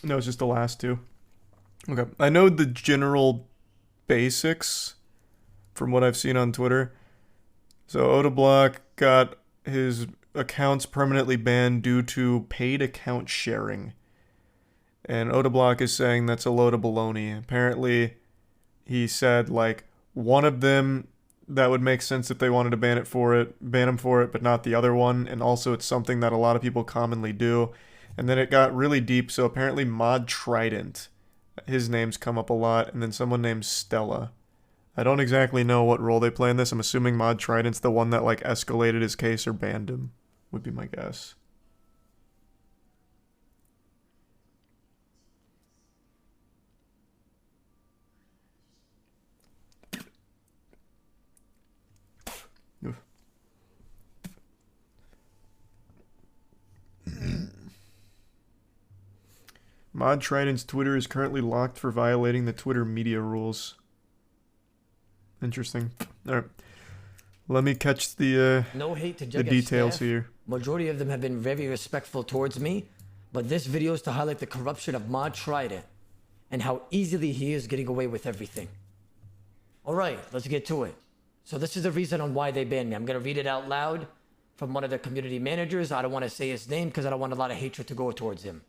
No, it's just the last two. Okay. I know the general basics from what I've seen on Twitter. So Odarock got his accounts permanently banned due to paid account sharing. And Odarock is saying that's a load of baloney. Apparently, he said like one of them that would make sense if they wanted to ban him for it, but not the other one. And also, it's something that a lot of people commonly do. And then it got really deep. So apparently, Mod Trident, his name's come up a lot, and then someone named Stella. I don't exactly know what role they play in this. I'm assuming Mod Trident's the one that like escalated his case or banned him, would be my guess. Mod Trident's Twitter is currently locked for violating the Twitter media rules. Interesting. All right. Let me catch the no hate to the Jagex details staff. here. Majority of them have been very respectful towards me, but this video is to highlight the corruption of Mod Trident and how easily he is getting away with everything. All right, let's get to it. So this is the reason on why they banned me. I'm gonna read it out loud from one of the community managers. I don't want to say his name because I don't want a lot of hatred to go towards him.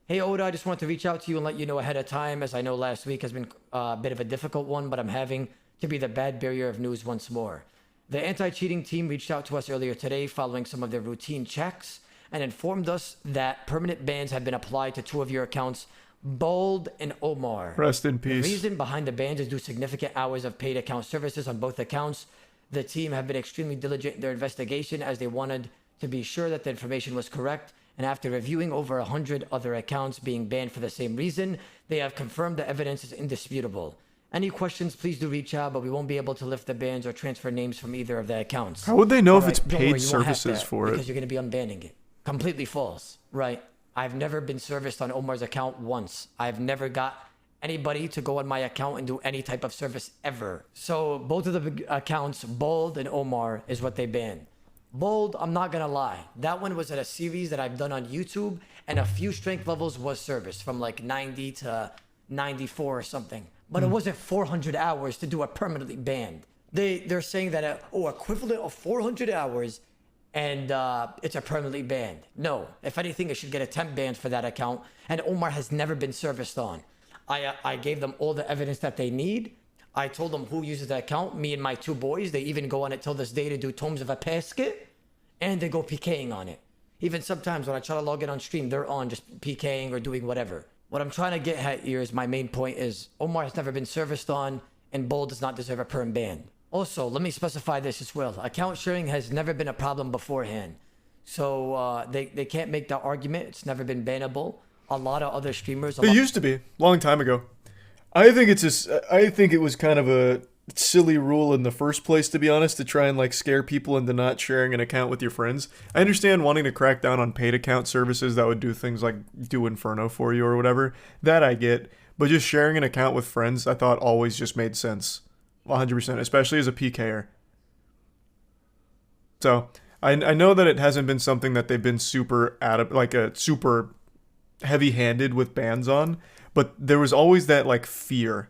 Hey Oda, I just wanted to reach out to you and let you know ahead of time, as I know last week has been a bit of a difficult one, but I'm having to be the bad bearer of news once more. The anti-cheating team reached out to us earlier today following some of their routine checks and informed us that permanent bans have been applied to two of your accounts, Bold and Omar. Rest in peace. The reason behind the bans is due to significant hours of paid account services on both accounts. The team have been extremely diligent in their investigation as they wanted to be sure that the information was correct. And after reviewing over 100 other accounts being banned for the same reason, they have confirmed the evidence is indisputable. Any questions, please do reach out, but we won't be able to lift the bans or transfer names from either of the accounts. How would they know if Right, it's don't paid worry, you won't have services to, for it? because you're going to be unbanning it. Completely false, right? I've never been serviced on Omar's account once. I've never got anybody to go on my account and do any type of service ever. So both of the accounts, Bold and Omar, is what they banned. Bold, I'm not gonna lie, that one was at a series that I've done on YouTube, and a few strength levels was serviced from like 90 to 94 or something, but it wasn't 400 hours to do a permanently banned. They're saying that equivalent of 400 hours, and it's a permanently banned. No, if anything, it should get a temp ban for that account, and Omar has never been serviced on. I gave them all the evidence that they need. I told them who uses the account, me and my two boys. They even go on it till this day to do Tomes of a Pesket, and they go PKing on it. Even sometimes when I try to log in on stream, they're on just PKing or doing whatever. What I'm trying to get at here is my main point is Omar has never been serviced on, and Bold does not deserve a perm ban. Also, let me specify this as well. Account sharing has never been a problem beforehand. So they can't make that argument. It's never been bannable. A lot of other streamers... It used to be, long time ago. I think it was kind of a silly rule in the first place, to be honest, to try and like scare people into not sharing an account with your friends. I understand wanting to crack down on paid account services that would do things like do Inferno for you or whatever. That I get. But just sharing an account with friends, I thought always just made sense. 100%, especially as a PKer. So, I know that it hasn't been something that they've been super super heavy-handed with bans on, but there was always that like fear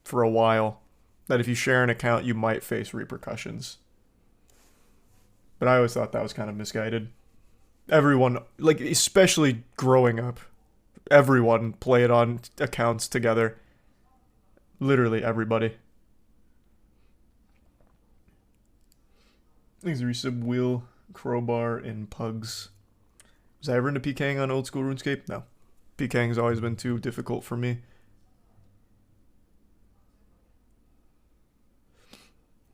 for a while that if you share an account you might face repercussions. But I always thought that was kind of misguided. Everyone, like especially growing up, everyone played on accounts together. Literally everybody. Things resub wheel, crowbar, and pugs. Was I ever into PKing on old school RuneScape? No. PKing's always been too difficult for me.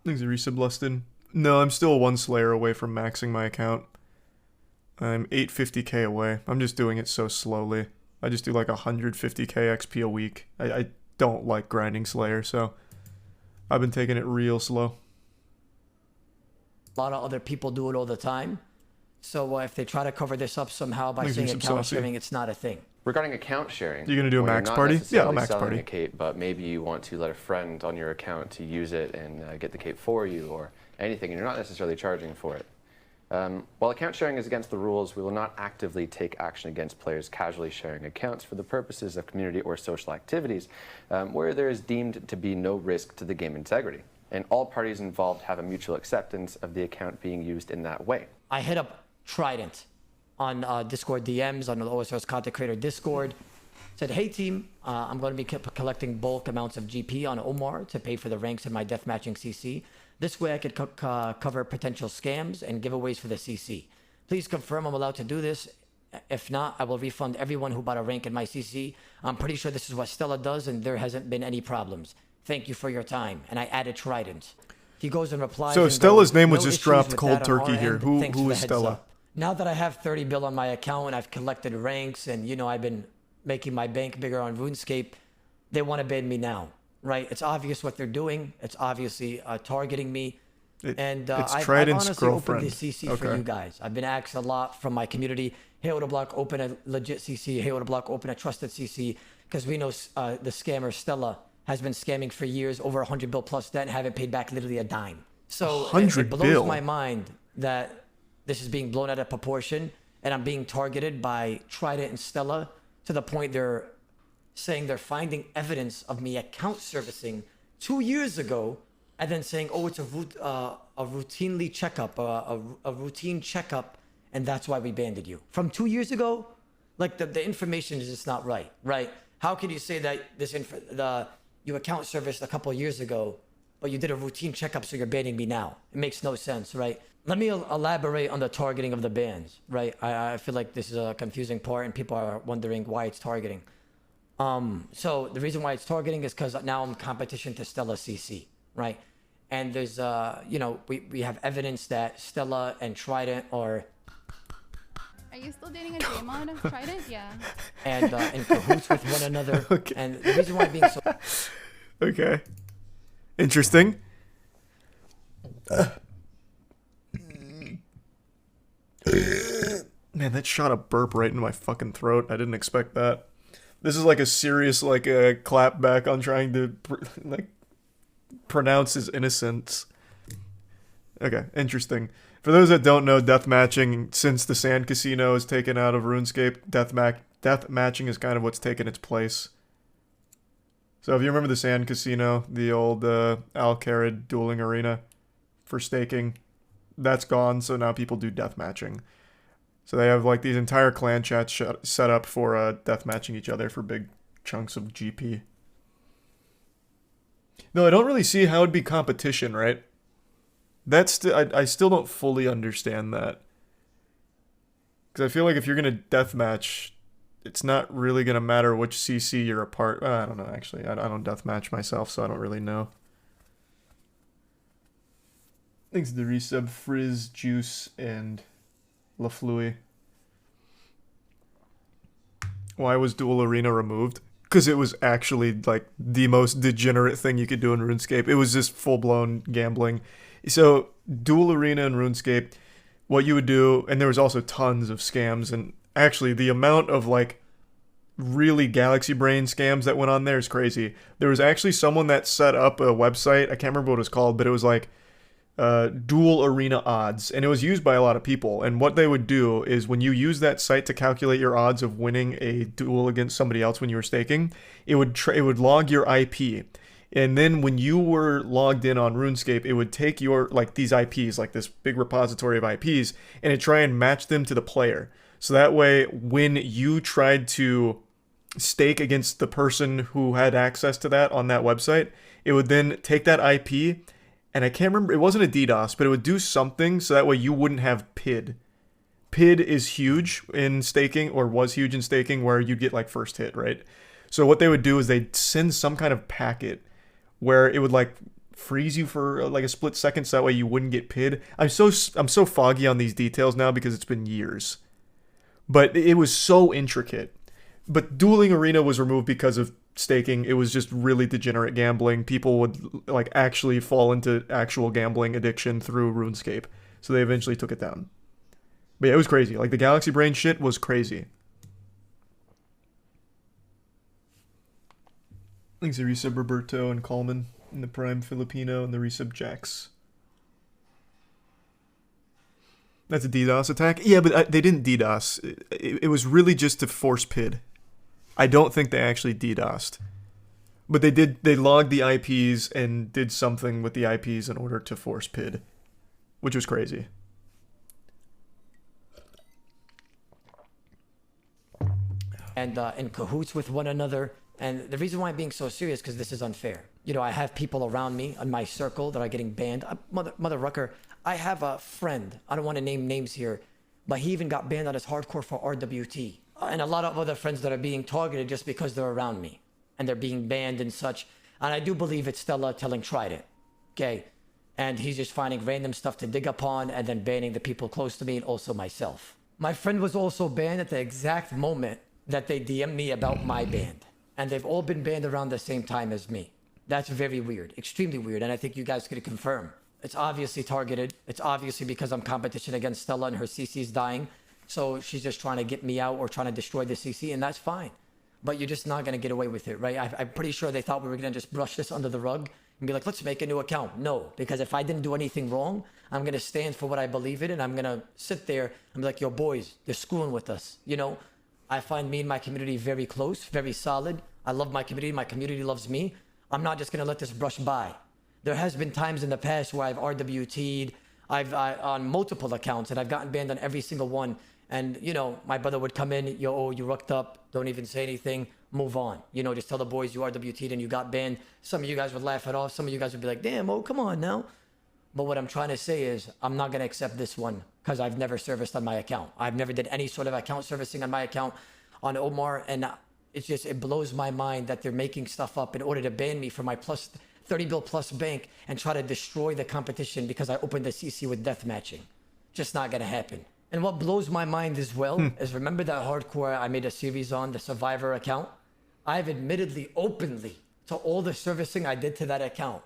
Things resub Lustin. No, I'm still one Slayer away from maxing my account. I'm 850k away. I'm just doing it so slowly. I just do like 150k XP a week. I don't like grinding Slayer, so I've been taking it real slow. A lot of other people do it all the time. So if they try to cover this up somehow by saying account sharing, it's not a thing. Regarding account sharing, you're gonna do a max party? Yeah, I'll max party. A cape, but maybe you want to let a friend on your account to use it and get the cape for you or anything, and you're not necessarily charging for it. While account sharing is against the rules, we will not actively take action against players casually sharing accounts for the purposes of community or social activities where there is deemed to be no risk to the game integrity. And all parties involved have a mutual acceptance of the account being used in that way. I hit up Trident on Discord DMs, on the OSR's content creator Discord. Said, hey team, I'm going to be collecting bulk amounts of GP on Omar to pay for the ranks in my deathmatching CC. This way I could cover potential scams and giveaways for the CC. Please confirm I'm allowed to do this. If not, I will refund everyone who bought a rank in my CC. I'm pretty sure this is what Stella does and there hasn't been any problems. Thank you for your time. And I added Trident. He goes and replies. So and Stella's goes, name was "No just issues dropped with cold that on turkey our here. end. Who Thanks for is the heads Stella?" up." Now that I have 30 bill on my account and I've collected ranks and, you know, I've been making my bank bigger on RuneScape, they want to ban me now, right? It's obvious what they're doing. It's obviously targeting me. It's I've Trident's honestly girlfriend. opened the CC for Okay. you guys. I've been asked a lot from my community. Hey, Odarock, open a legit CC. Hey, Odarock, open a trusted CC. Because we know the scammer Stella has been scamming for years, over 100 bill plus debt, and haven't paid back literally a dime. So it 100 blows bill? my mind that this is being blown out of proportion and I'm being targeted by Trident and Stella to the point they're saying they're finding evidence of me account servicing 2 years ago and then saying, oh, it's a routinely checkup, a routine checkup, and that's why we banned you. From 2 years ago, like the information is just not right, right? How can you say that you account serviced a couple of years ago, but you did a routine checkup, so you're banning me now? It makes no sense, right? Let me elaborate on the targeting of the bans, right? I feel like this is a confusing part and people are wondering why it's targeting. So the reason why it's targeting is because now I'm competition to Stella CC, right? And there's, you know, we have evidence that Stella and Trident are... Are you still dating a J-Mod? Trident? Yeah. And in cahoots with one another. Okay. And the reason why I'm being so... Okay. Interesting. Man, that shot a burp right into my fucking throat. I didn't expect that. This is like a serious, like, clap back on trying to, pronounce his innocence. Okay, interesting. For those that don't know, deathmatching, since the Sand Casino is taken out of RuneScape, deathmatching is kind of what's taken its place. So if you remember the Sand Casino, the old Al-Kharid dueling arena for staking, that's gone, so now people do deathmatching. So they have like these entire clan chats set up for deathmatching each other for big chunks of GP. No, I don't really see how it'd be competition, right? That's I still don't fully understand that. Because I feel like if you're going to deathmatch, it's not really going to matter which CC you're a part. I don't know, actually. I don't deathmatch myself, so I don't really know. Thanks to the resub, Frizz, Juice, and LaFlui. Why was Duel Arena removed? Because it was actually, like, the most degenerate thing you could do in RuneScape. It was just full-blown gambling. So, Duel Arena and RuneScape, what you would do, and there was also tons of scams, and actually the amount of, like, really galaxy brain scams that went on there is crazy. There was actually someone that set up a website, I can't remember what it was called, but it was like, Duel Arena odds, and it was used by a lot of people. And what they would do is when you use that site to calculate your odds of winning a duel against somebody else when you were staking, it would log your IP. And then when you were logged in on RuneScape, it would take your, like, these IPs, like this big repository of IPs, and it try and match them to the player. So that way, when you tried to stake against the person who had access to that on that website, it would then take that IP, and I can't remember, it wasn't a DDoS, but it would do something so that way you wouldn't have PID. PID is huge in staking, or was huge in staking, where you'd get, like, first hit, right? So what they would do is they'd send some kind of packet where it would, like, freeze you for, like, a split second so that way you wouldn't get PID. I'm so foggy on these details now because it's been years. But it was so intricate. But Dueling Arena was removed because of staking. It was just really degenerate gambling. People would, like, actually fall into actual gambling addiction through RuneScape. So they eventually took it down. But yeah, it was crazy. Like, the Galaxy Brain shit was crazy. Thanks to resub Roberto and Coleman, and the Prime Filipino, and the resub Jax. That's a DDoS attack? Yeah, but they didn't DDoS. It was really just to force PID. I don't think they actually DDoSed. But they logged the IPs and did something with the IPs in order to force PID. Which was crazy. And in cahoots with one another. And the reason why I'm being so serious because this is unfair. You know, I have people around me in my circle that are getting banned. Mother Rucker, I have a friend. I don't want to name names here, but he even got banned on his hardcore for RWT. And a lot of other friends that are being targeted just because they're around me and they're being banned and such. And I do believe it's Stella telling Tried It. Okay. And he's just finding random stuff to dig upon and then banning the people close to me and also myself. My friend was also banned at the exact moment that they DM'd me about my band. And they've all been banned around the same time as me. That's very weird, extremely weird. And I think you guys could confirm. It's obviously targeted. It's obviously because I'm competition against Stella and her CC's dying. So she's just trying to get me out or trying to destroy the CC, and that's fine. But you're just not going to get away with it, right? I'm pretty sure they thought we were going to just brush this under the rug and be like, let's make a new account. No, because if I didn't do anything wrong, I'm going to stand for what I believe in, and I'm going to sit there and be like, yo, boys, they're screwing with us. You know, I find me and my community very close, very solid. I love my community loves me. I'm not just going to let this brush by. There has been times in the past where I've RWT'd, on multiple accounts, and I've gotten banned on every single one. And, you know, my brother would come in, yo, oh, you rucked up, don't even say anything, move on. You know, just tell the boys you RWT'd and you got banned. Some of you guys would laugh it off. Some of you guys would be like, damn, oh, come on now. But what I'm trying to say is I'm not going to accept this one because I've never serviced on my account. I've never did any sort of account servicing on my account on Omar. And it's just, it blows my mind that they're making stuff up in order to ban me from my plus 30 bill plus bank and try to destroy the competition because I opened the CC with death matching. Just not going to happen. And what blows my mind as well is remember that hardcore I made a series on, the Survivor account? I've admittedly openly to all the servicing I did to that account.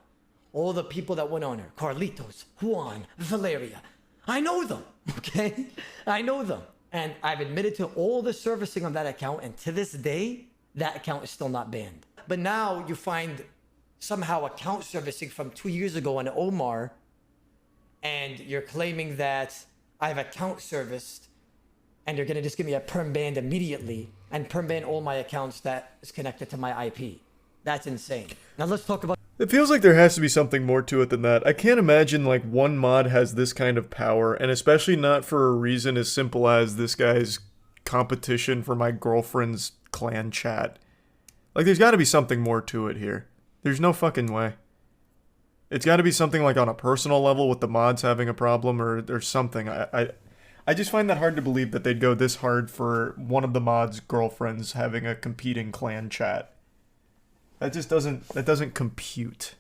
All the people that went on her, Carlitos, Juan, Valeria. I know them, okay? I know them. And I've admitted to all the servicing on that account, and to this day, that account is still not banned. But now you find somehow account servicing from 2 years ago on Omar, and you're claiming that I've account serviced, and you're gonna just give me a perm ban immediately and perm ban all my accounts that is connected to my IP. That's insane. Now let's talk about. It feels like there has to be something more to it than that. I can't imagine like one mod has this kind of power, and especially not for a reason as simple as this guy's competition for my girlfriend's clan chat. Like there's got to be something more to it here. There's no fucking way. It's got to be something like on a personal level with the mods having a problem or something. I just find that hard to believe that they'd go this hard for one of the mods' girlfriends having a competing clan chat. That just doesn't compute.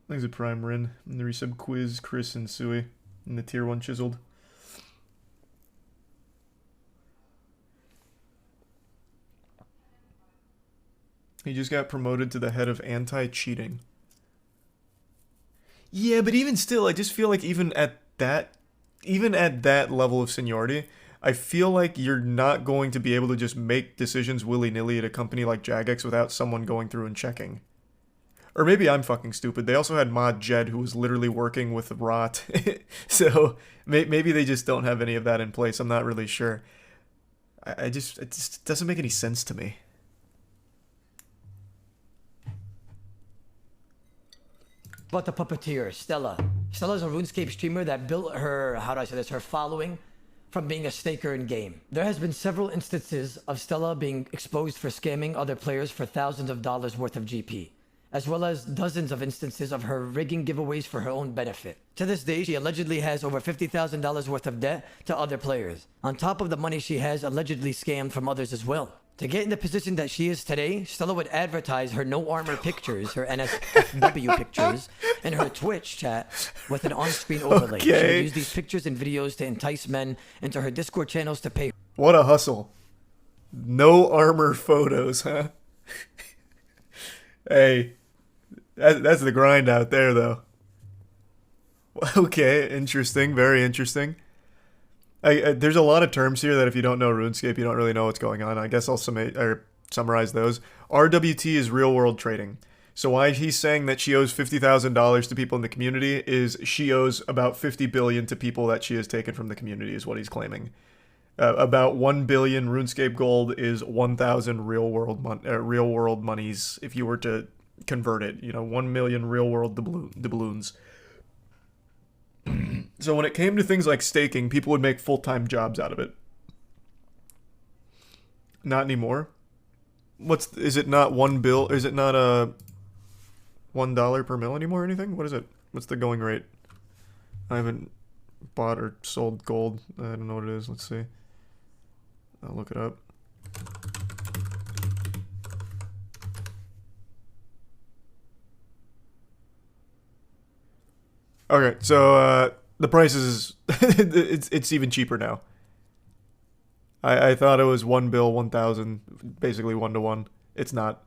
Thanks a Prime Rin and the resub quiz, Chris and Sui, and the tier 1 chiseled. He just got promoted to the head of anti-cheating. Yeah, but even still, I just feel like even at that level of seniority, I feel like you're not going to be able to just make decisions willy-nilly at a company like Jagex without someone going through and checking. Or maybe I'm fucking stupid. They also had Mod Jed, who was literally working with Rot. So maybe they just don't have any of that in place. I'm not really sure. It just doesn't make any sense to me. About the puppeteer, Stella. Stella's a RuneScape streamer that built her, how do I say this, her following from being a staker in game. There has been several instances of Stella being exposed for scamming other players for thousands of dollars worth of GP, as well as dozens of instances of her rigging giveaways for her own benefit. To this day, she allegedly has over $50,000 worth of debt to other players, on top of the money she has allegedly scammed from others as well. To get in the position that she is today, Stella would advertise her no armor pictures, her NSFW pictures, in her Twitch chat with an on-screen overlay. She would use these pictures and videos to entice men into her Discord channels to pay. What a hustle. No armor photos, huh? Hey, that's the grind out there, though. Okay, interesting, very interesting. There's a lot of terms here that if you don't know RuneScape, you don't really know what's going on. I guess I'll summarize those. RWT is real-world trading. So why he's saying that she owes $50,000 to people in the community is she owes about 50 billion to people that she has taken from the community, is what he's claiming. About 1 billion RuneScape gold is 1,000 real world monies if you were to convert it. 1 million real world doubloons. So when it came to things like staking, people would make full-time jobs out of it. Not anymore. Is it not is it not a $1 per mil anymore or anything? What is it? What's the going rate? I haven't bought or sold gold. I don't know what it is. Let's see. I'll look it up. Okay, so the price is it's even cheaper now. I thought it was 1 bill 1,000, basically 1-to-1. It's not.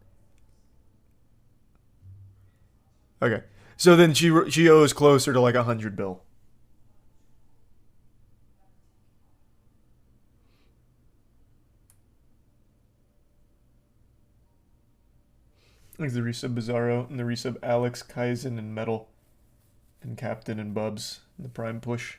Okay, so then she owes closer to like 100 bill. There's the resub Bizarro and the resub Alex, Kaizen, and Metal, and Captain and Bubs, and the Prime Push.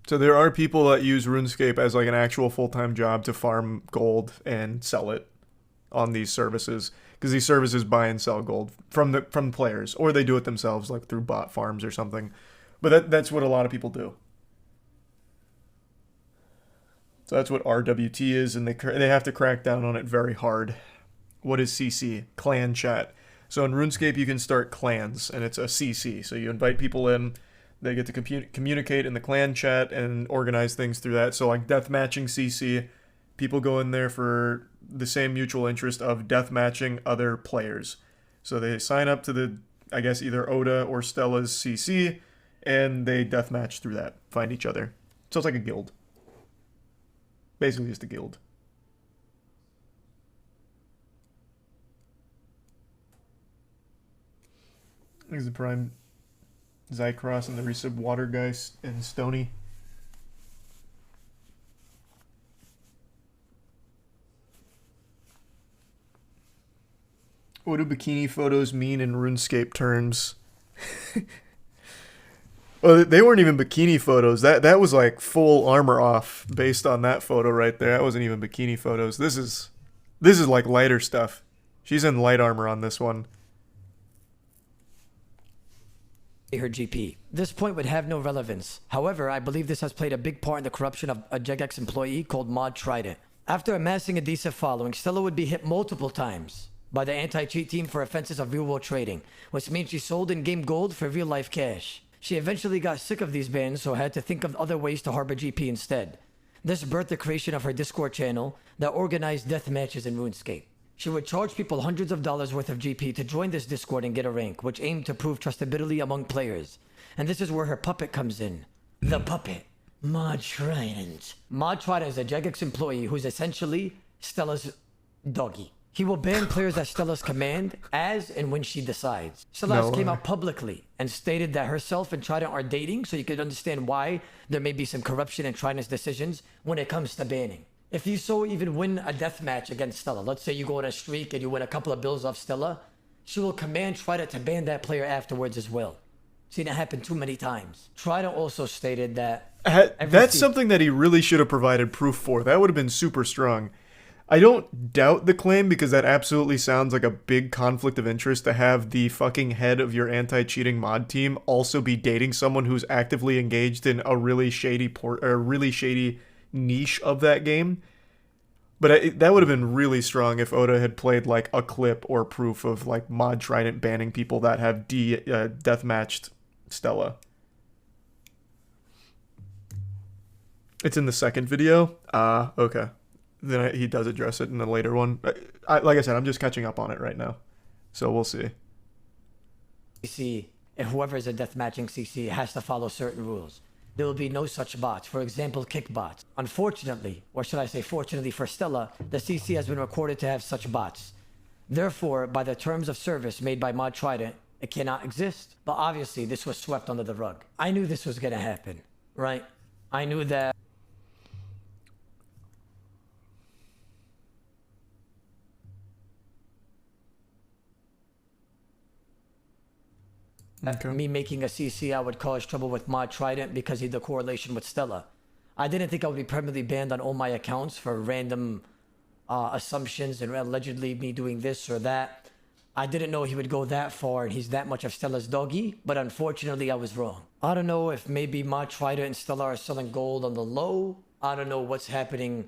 So there are people that use RuneScape as like an actual full-time job to farm gold and sell it on these services, because these services buy and sell gold from players, or they do it themselves, like through bot farms or something. But that's what a lot of people do. So that's what RWT is, and they have to crack down on it very hard. What is CC? Clan chat. So in RuneScape, you can start clans, and it's a CC. So you invite people in, they get to communicate in the clan chat and organize things through that. So like deathmatching CC, people go in there for the same mutual interest of deathmatching other players. So they sign up to the, I guess, either Oda or Stella's CC, and they deathmatch through that, find each other. So it's like a guild. Basically just a guild. There's the Prime Zycross and the resub Watergeist and Stony. What do bikini photos mean in RuneScape terms? Well, they weren't even bikini photos. That was like full armor off based on that photo right there. That wasn't even bikini photos. This is like lighter stuff. She's in light armor on this one. Her GP. This point would have no relevance. However, I believe this has played a big part in the corruption of a Jagex employee called Mod Trident. After amassing a decent following, Stella would be hit multiple times by the anti-cheat team for offenses of real-world trading, which means she sold in-game gold for real-life cash. She eventually got sick of these bans, so had to think of other ways to harbor GP instead. This birthed the creation of her Discord channel that organized death matches in RuneScape. She would charge people hundreds of dollars worth of GP to join this Discord and get a rank, which aimed to prove trustability among players. And this is where her puppet comes in. The puppet. Mod Trident. Mod Trident is a Jagex employee who's essentially Stella's doggy. He will ban players at Stella's command as and when she decides. Stella came out publicly and stated that herself and Trident are dating, so you could understand why there may be some corruption in Trident's decisions when it comes to banning. If you so even win a death match against Stella, let's say you go on a streak and you win a couple of bills off Stella, she will command Trident to ban that player afterwards as well. Seen it happen too many times. Trident also stated that... That's something that he really should have provided proof for. That would have been super strong. I don't doubt the claim, because that absolutely sounds like a big conflict of interest to have the fucking head of your anti-cheating mod team also be dating someone who's actively engaged in a really shady niche of that game. But that would have been really strong if Oda had played like a clip or proof of like Mod Trident banning people that have deathmatched Stella. It's in the second video? Okay. Then he does address it in the later one. Like I said, I'm just catching up on it right now. So we'll see. CC, and whoever is a deathmatching CC has to follow certain rules. There will be no such bots, for example, kick bots. Unfortunately, or should I say fortunately for Stella, the CC has been recorded to have such bots. Therefore, by the terms of service made by Mod Trident, it cannot exist. But obviously, this was swept under the rug. I knew this was going to happen, right? I knew that Okay. Me making a CC, I would cause trouble with Mod Trident because he had the correlation with Stella. I didn't think I would be permanently banned on all my accounts for random assumptions and allegedly me doing this or that. I didn't know he would go that far and he's that much of Stella's doggy, but unfortunately I was wrong. I don't know if maybe Mod Trident and Stella are selling gold on the low. I don't know what's happening.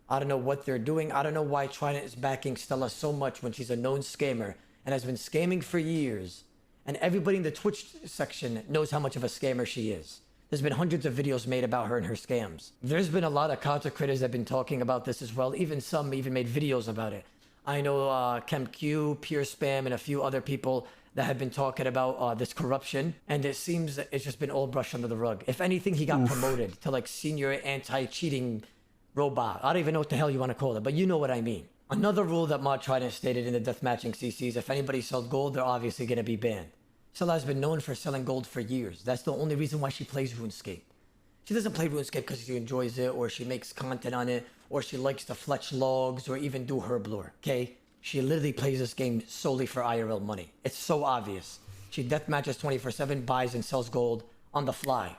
I don't know what they're doing. I don't know why Trident is backing Stella so much when she's a known scammer and has been scamming for years. And everybody in the Twitch section knows how much of a scammer she is. There's been hundreds of videos made about her and her scams. There's been a lot of content creators that have been talking about this as well. Even some even made videos about it. I know ChemQ, Pure Spam, and a few other people that have been talking about this corruption. And it seems that it's just been all brushed under the rug. If anything, he got promoted to like senior anti-cheating robot. I don't even know what the hell you want to call it, but you know what I mean. Another rule that Mod Trident stated in the deathmatching CCs, if anybody sells gold, they're obviously going to be banned. Stella has been known for selling gold for years. That's the only reason why she plays Runescape. She doesn't play Runescape because she enjoys it, or she makes content on it, or she likes to fletch logs, or even do herb lore, okay? She literally plays this game solely for IRL money. It's so obvious. She deathmatches 24/7, buys and sells gold on the fly.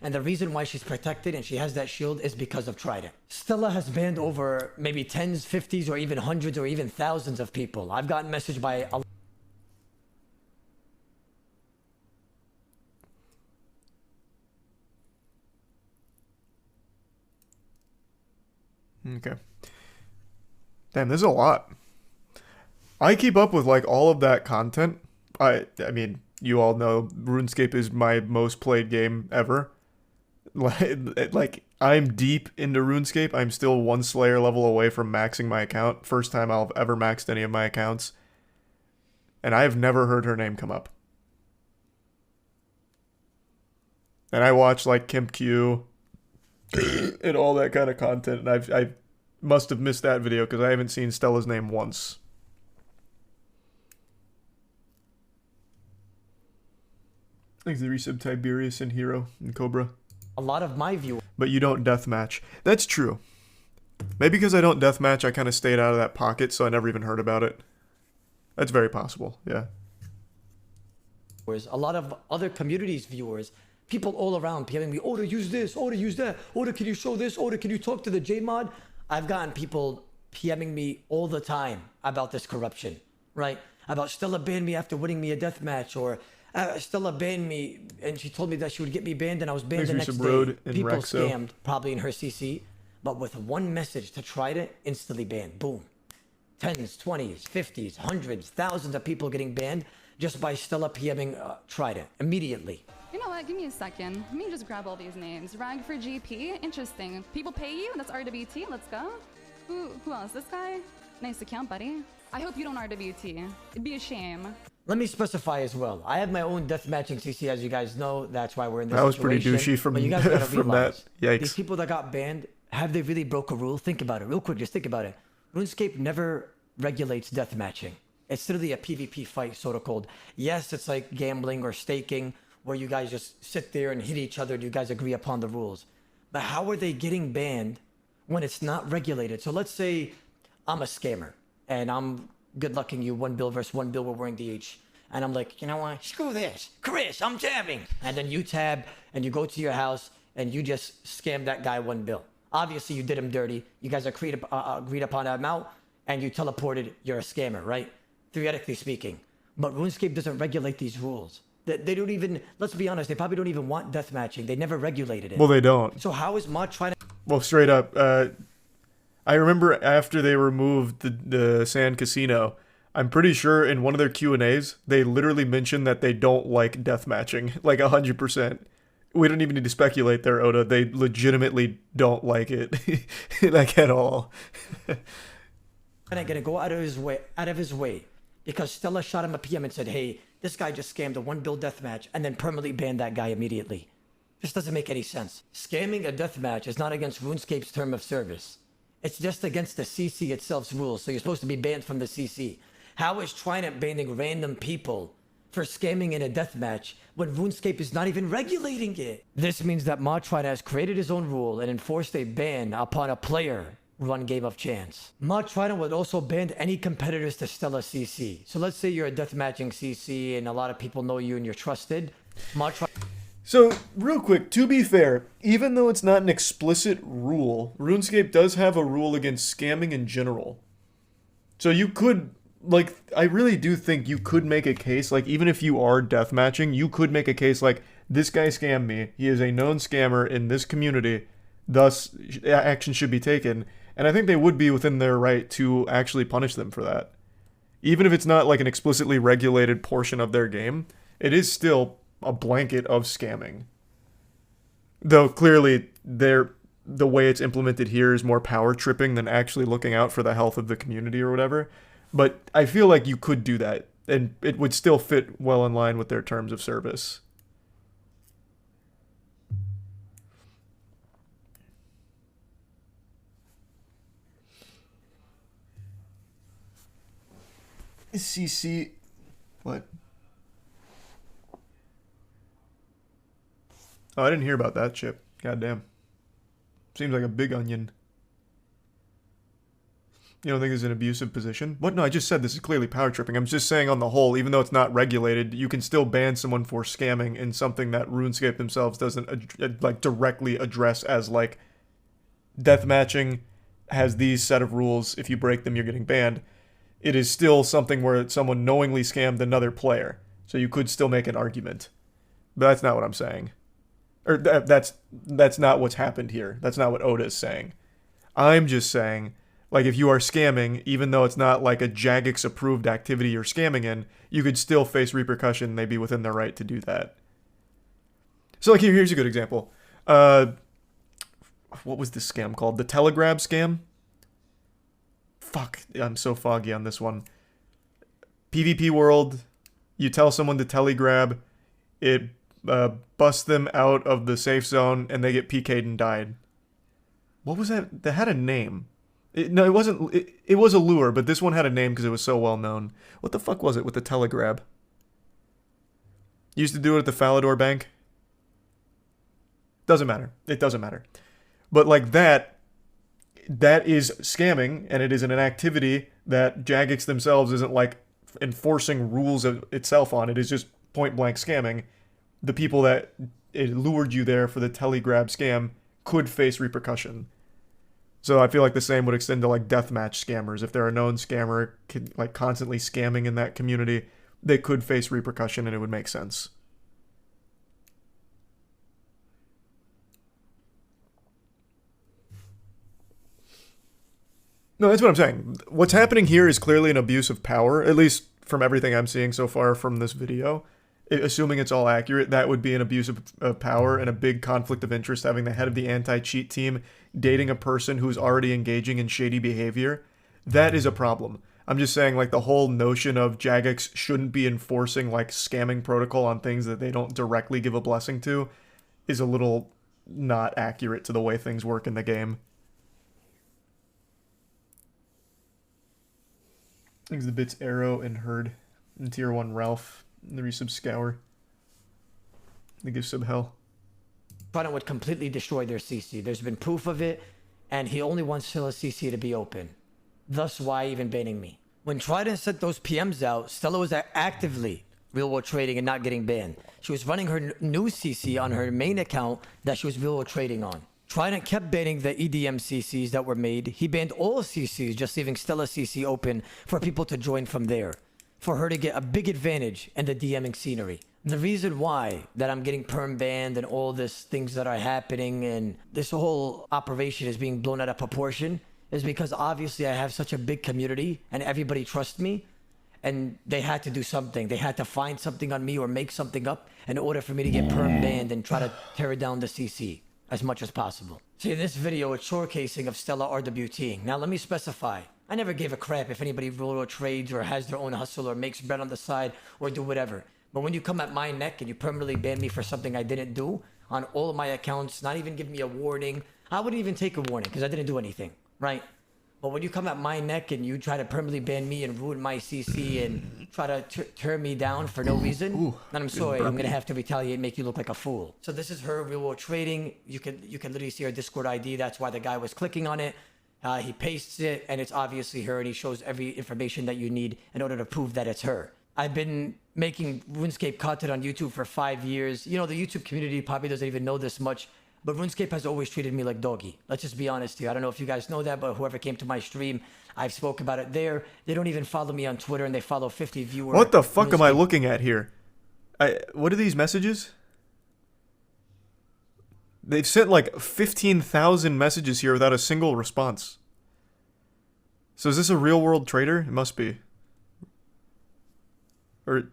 And the reason why she's protected and she has that shield is because of Trident. Stella has banned over maybe tens, 50s, or even hundreds, or even thousands of people. I've gotten messaged by a Okay. Damn, there's a lot. I keep up with like all of that content. I mean, you all know RuneScape is my most played game ever. Like I'm deep into RuneScape. I'm still one Slayer level away from maxing my account. First time I've ever maxed any of my accounts. And I have never heard her name come up. And I watch like ChemQ and all that kind of content, and I must have missed that video because I haven't seen Stella's name once. Thanks to the resub Tiberius and Hero and Cobra. a lot of my viewers. But you don't deathmatch. That's true. Maybe because I don't deathmatch, I kind of stayed out of that pocket, so I never even heard about it. That's very possible, yeah. A lot of other communities viewers, people all around PMing me, Oda, use this, Oda, use that, Oda, can you show this, Oda, can you talk to the JMod? I've gotten people PMing me all the time about this corruption, right? About Stella banned me after winning me a death match, or Stella banned me and she told me that she would get me banned and I was banned the next day. People scammed, probably in her CC, but with one message to try to instantly ban, boom. 10s, 20s, 50s, hundreds, thousands of people getting banned just by Stella PMing Trident immediately. You know what? Give me a second. Let me just grab all these names. Rag for GP. Interesting. People pay you? That's RWT. Let's go. Who else? This guy? Nice account, buddy. I hope you don't RWT. It'd be a shame. Let me specify as well. I have my own deathmatching CC, as you guys know. That's why we're in this That was situation. pretty douchey from, but you guys gotta from realize, that. Yikes. these people that got banned, have they really broke a rule? Think about it. Real quick, just think about it. RuneScape never regulates deathmatching. It's literally a PvP fight, sort of called. Yes, it's like gambling or staking, where you guys just sit there and hit each other and you guys agree upon the rules. But how are they getting banned when it's not regulated? So let's say I'm a scammer and I'm good lucking you 1 bill versus 1 bill, we're wearing DH. And I'm like, you know what? Screw this. Chris, I'm tabbing. And then you tab and you go to your house and you just scam that guy 1 bill. Obviously, you did him dirty. You guys agreed upon an amount and you teleported. You're a scammer, right? Theoretically speaking. But RuneScape doesn't regulate these rules. They don't even, let's be honest, they probably don't even want deathmatching. They never regulated it. Well, they don't. So how is Mod trying to... Well, straight up, I remember after they removed the Sand Casino, I'm pretty sure in one of their Q&As, they literally mentioned that they don't like deathmatching, like 100%. We don't even need to speculate there, Oda. They legitimately don't like it, like at all. Gonna go out of his way, because Stella shot him a PM and said, hey, this guy just scammed a 1 bill deathmatch and then permanently banned that guy immediately. This doesn't make any sense. Scamming a deathmatch is not against RuneScape's term of service. It's just against the CC itself's rules, so you're supposed to be banned from the CC. How is Trident banning random people for scamming in a deathmatch when RuneScape is not even regulating it? This means that Mod Trident has created his own rule and enforced a ban upon a player run game of chance. Mod Trident would also ban any competitors to Stella CC. So let's say you're a deathmatching CC and a lot of people know you and you're trusted. Mod Trident. So, real quick, to be fair, even though it's not an explicit rule, RuneScape does have a rule against scamming in general. So you could, like, I really do think you could make a case, like, even if you are deathmatching, you could make a case like, this guy scammed me, he is a known scammer in this community, thus action should be taken. And I think they would be within their right to actually punish them for that. Even if it's not like an explicitly regulated portion of their game, it is still a blanket of scamming. Though clearly the way it's implemented here is more power tripping than actually looking out for the health of the community or whatever. But I feel like you could do that, and it would still fit well in line with their terms of service. CC... What? Oh, I didn't hear about that chip. Goddamn. Seems like a big onion. You don't think it's an abusive position? What? No, I just said this is clearly power tripping. I'm just saying on the whole, even though it's not regulated, you can still ban someone for scamming in something that RuneScape themselves doesn't like directly address as like deathmatching has these set of rules. If you break them, you're getting banned. It is still something where someone knowingly scammed another player. So you could still make an argument. But that's not what I'm saying. Or that's not what's happened here. That's not what Oda is saying. I'm just saying, like, if you are scamming, even though it's not like a Jagex approved activity you're scamming in, you could still face repercussion. They'd be within their right to do that. So, like, here's a good example. What was this scam called? The Telegrab scam? Fuck, I'm so foggy on this one. PvP world, you tell someone to telegrab, it busts them out of the safe zone, and they get PK'd and died. What was that? That had a name. No, it wasn't. It was a lure, but this one had a name because it was so well known. What the fuck was it with the telegrab? Used to do it at the Falador Bank. Doesn't matter. It doesn't matter. But like that is scamming, and it is an activity that Jagex themselves isn't like enforcing rules of itself on. It is just point blank scamming. The people that it lured you there for the telegrab scam could face repercussion. So I feel like the same would extend to like deathmatch scammers. If they're a known scammer, like constantly scamming in that community, they could face repercussion, and it would make sense. No, that's what I'm saying. What's happening here is clearly an abuse of power, at least from everything I'm seeing so far from this video. Assuming it's all accurate, that would be an abuse of power and a big conflict of interest, having the head of the anti-cheat team dating a person who's already engaging in shady behavior. That is a problem. I'm just saying, like, the whole notion of Jagex shouldn't be enforcing, like, scamming protocol on things that they don't directly give a blessing to is a little not accurate to the way things work in the game. Thanks the bits Arrow and Herd and Tier 1 Ralph. And the resub Scour. They give sub hell. Trident would completely destroy their CC. There's been proof of it, and he only wants Stella CC to be open. Thus why even banning me. When Trident sent those PMs out, Stella was actively real world trading and not getting banned. She was running her new CC on her main account that she was real world trading on. Trident kept banning the EDM CCs that were made. He banned all CCs, just leaving Stella CC open for people to join from there, for her to get a big advantage in the DMing scenery. The reason why that I'm getting perm banned and all this things that are happening and this whole operation is being blown out of proportion is because obviously I have such a big community and everybody trusts me, and they had to do something. They had to find something on me or make something up in order for me to get perm banned and try to tear down the CC as much as possible. See, in this video, it's showcasing of Stella RWTing. Now let me specify. I never gave a crap if anybody roll trades or has their own hustle or makes bread on the side or do whatever. But when you come at my neck and you permanently ban me for something I didn't do on all of my accounts, not even give me a warning, I wouldn't even take a warning because I didn't do anything, right? But when you come at my neck and you try to permanently ban me and ruin my CC and try to turn me down for no reason, then I'm sorry, I'm gonna have to retaliate and make you look like a fool. So this is her real world trading. You can literally see her Discord ID. That's why the guy was clicking on it. He pastes it, and it's obviously her, and he shows every information that you need in order to prove that it's her. I've been making RuneScape content on YouTube for 5 years. You know, the YouTube community probably doesn't even know this much, but RuneScape has always treated me like doggy. Let's just be honest here. I don't know if you guys know that, but whoever came to my stream, I've spoke about it there. They don't even follow me on Twitter, and they follow 50 viewers. What the fuck am I looking at here? What are these messages? They've sent like 15,000 messages here without a single response. So is this a real world trader? It must be. Or,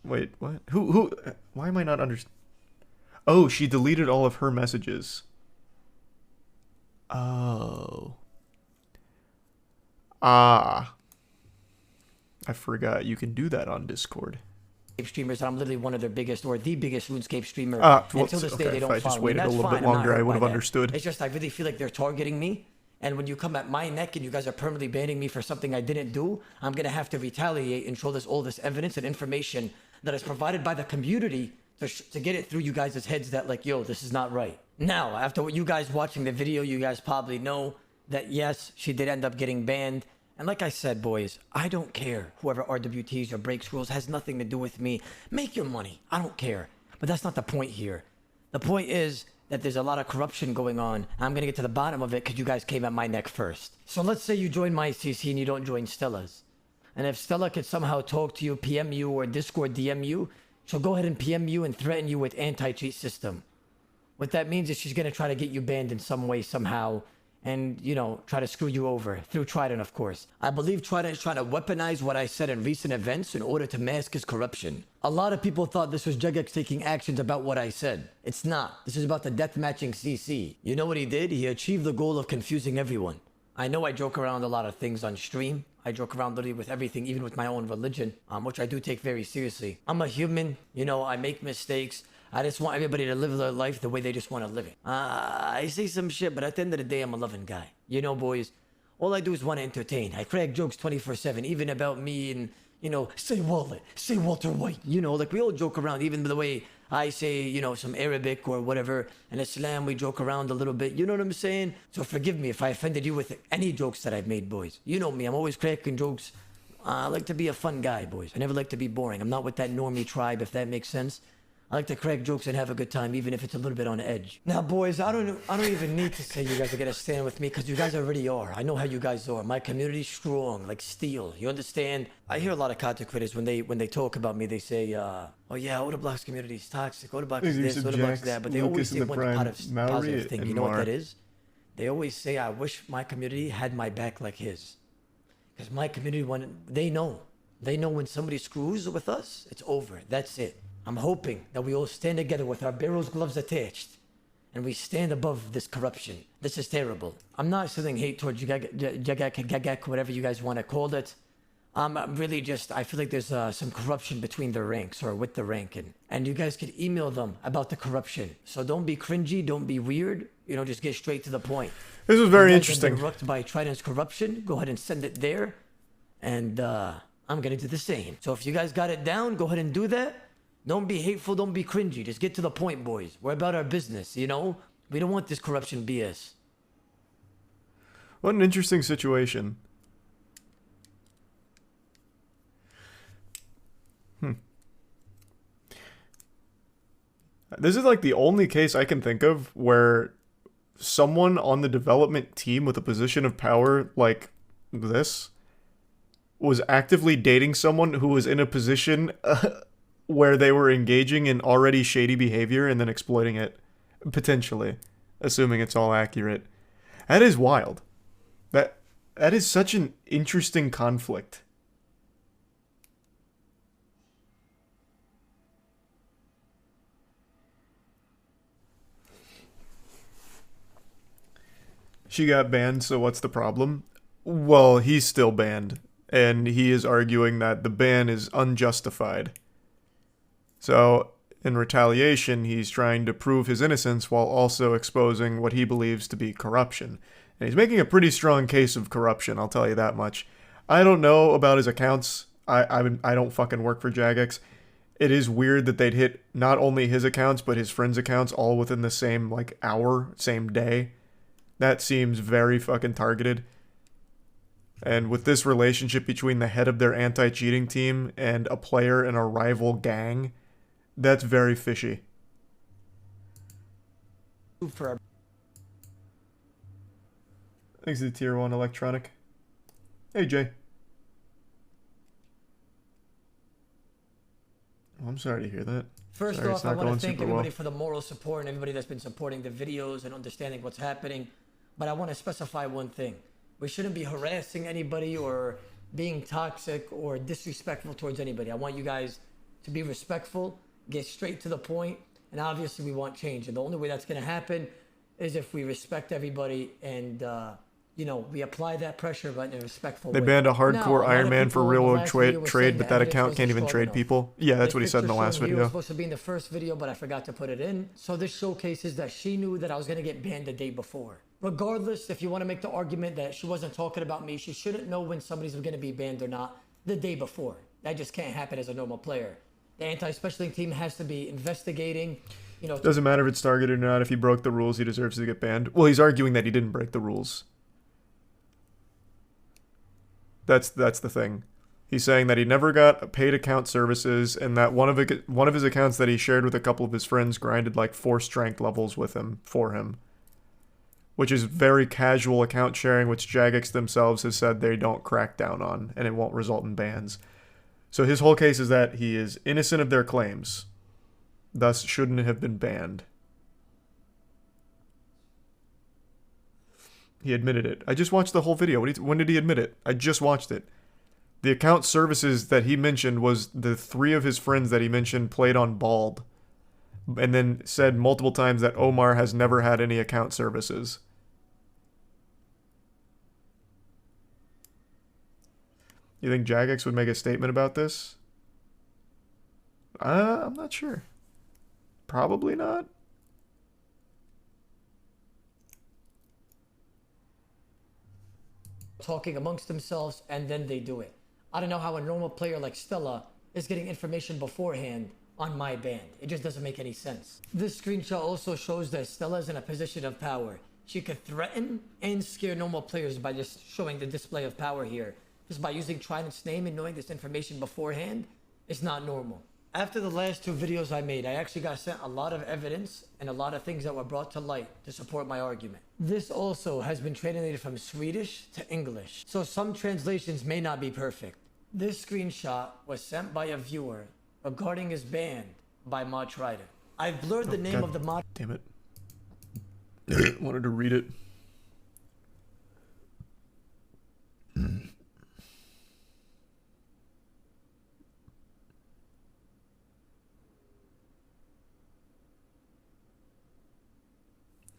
wait, what? Who, why am I not understanding? Oh, she deleted all of her messages. Oh. Ah. I forgot you can do that on Discord. Streamers, I'm literally one of their biggest or the biggest RuneScape streamer. Well, Until this day, they don't if I follow just me. waited a That's little fine. bit I'm not longer, I hurt would by have that. understood. It's just I really feel like they're targeting me. And when you come at my neck and you guys are permanently banning me for something I didn't do, I'm going to have to retaliate and show all this evidence and information that is provided by the community to get it through you guys' heads that like, yo, this is not right. Now, after what you guys watching the video, you guys probably know that yes, she did end up getting banned. And like I said, boys, I don't care. Whoever RWTs or breaks rules has nothing to do with me. Make your money. I don't care. But that's not the point here. The point is that there's a lot of corruption going on. I'm going to get to the bottom of it because you guys came at my neck first. So let's say you join my CC and you don't join Stella's. And if Stella could somehow talk to you, PM you, or Discord DM you, she'll go ahead and PM you and threaten you with anti-cheat system. What that means is she's going to try to get you banned in some way, somehow, and, you know, try to screw you over. Through Trident, of course. I believe Trident is trying to weaponize what I said in recent events in order to mask his corruption. A lot of people thought this was Jagex taking actions about what I said. It's not. This is about the deathmatching CC. You know what he did? He achieved the goal of confusing everyone. I know I joke around a lot of things on stream. I joke around literally with everything, even with my own religion, which I do take very seriously. I'm a human, you know, I make mistakes. I just want everybody to live their life the way they just want to live it. I say some shit, but at the end of the day, I'm a loving guy. You know, boys, all I do is want to entertain. I crack jokes 24/7, even about me and, you know, say Wallet, say Walter White. You know, like we all joke around, even the way I say, you know, some Arabic or whatever. In Islam, we joke around a little bit. You know what I'm saying? So forgive me if I offended you with any jokes that I've made, boys. You know me, I'm always cracking jokes. I like to be a fun guy, boys. I never like to be boring. I'm not with that normie tribe, if that makes sense. I like to crack jokes and have a good time, even if it's a little bit on edge. Now, boys, I don't even need to say you guys are gonna stand with me, because you guys already are. I know how you guys are. My community's strong, like steel. You understand? I hear a lot of content creators when they talk about me, they say, oh yeah, Odarock's community is toxic. Odarock is this, Odarock's that. But they always say one positive thing. You know what that is? They always say, I wish my community had my back like his. Because my community, they know when somebody screws with us, it's over. That's it. I'm hoping that we all stand together with our barrels gloves attached and we stand above this corruption. This is terrible. I'm not sending hate towards Jagex, whatever you guys want to call it. I'm really just, I feel like there's some corruption between the ranks or with the ranking. And you guys could email them about the corruption. So don't be cringy, don't be weird. You know, just get straight to the point. This was very interesting. If you guys have been wrecked by Trident's corruption, go ahead and send it there. And I'm going to do the same. So if you guys got it down, go ahead and do that. Don't be hateful, don't be cringy. Just get to the point, boys. We're about our business, you know? We don't want this corruption BS. What an interesting situation. This is like the only case I can think of where someone on the development team with a position of power like this was actively dating someone who was in a position where they were engaging in already shady behavior and then exploiting it, potentially, assuming it's all accurate. That is wild. That is such an interesting conflict. She got banned, so what's the problem? Well, he's still banned, and he is arguing that the ban is unjustified. So, in retaliation, he's trying to prove his innocence while also exposing what he believes to be corruption. And he's making a pretty strong case of corruption, I'll tell you that much. I don't know about his accounts. I don't fucking work for Jagex. It is weird that they'd hit not only his accounts, but his friends' accounts all within the same, like, hour, same day. That seems very fucking targeted. And with this relationship between the head of their anti-cheating team and a player in a rival gang, that's very fishy. For Thanks to the tier 1 electronic. Hey, Jay. Oh, I'm sorry to hear that. First Sorry, it's off, I not want going to thank super everybody well. for the moral support and everybody that's been supporting the videos and understanding what's happening. But I want to specify one thing. We shouldn't be harassing anybody or being toxic or disrespectful towards anybody. I want you guys to be respectful, get straight to the point, and obviously we want change. And the only way that's going to happen is if we respect everybody and, you know, we apply that pressure but in a respectful They way. banned a Now, hardcore lot Iron of Man for people in real the world last video were saying trade, but the that evidence account wasn't can't even strong trade enough. people. Yeah, that's This what he said in the picture last shown here was video. supposed to be in the first video, but I forgot to put it in. So this showcases that she knew that I was going to get banned the day before. Regardless, if you want to make the argument that she wasn't talking about me, she shouldn't know when somebody's going to be banned or not the day before. That just can't happen as a normal player. The anti-specialing team has to be investigating, you know. Doesn't matter if it's targeted or not. If he broke the rules, he deserves to get banned. Well, he's arguing that he didn't break the rules. That's the thing. He's saying that he never got paid account services, and that one of his accounts that he shared with a couple of his friends grinded like 4 strength levels with him for him, which is very casual account sharing, which Jagex themselves has said they don't crack down on, and it won't result in bans. So his whole case is that he is innocent of their claims, thus shouldn't have been banned. He admitted it. I just watched the whole video. When did he admit it? I just watched it. The account services that he mentioned was the 3 of his friends that he mentioned played on Bald. And then said multiple times that Omar has never had any account services. You think Jagex would make a statement about this? I'm not sure. Probably not. Talking amongst themselves and then they do it. I don't know how a normal player like Stella is getting information beforehand on my band. It just doesn't make any sense. This screenshot also shows that Stella is in a position of power. She could threaten and scare normal players by just showing the display of power here. Just by using Trident's name and knowing this information beforehand, it's not normal. After the last 2 videos I made, I actually got sent a lot of evidence and a lot of things that were brought to light to support my argument. This also has been translated from Swedish to English, so some translations may not be perfect. This screenshot was sent by a viewer regarding his ban by Mod Trident. I've blurred the name of the mod. Damn it. Wanted to read it.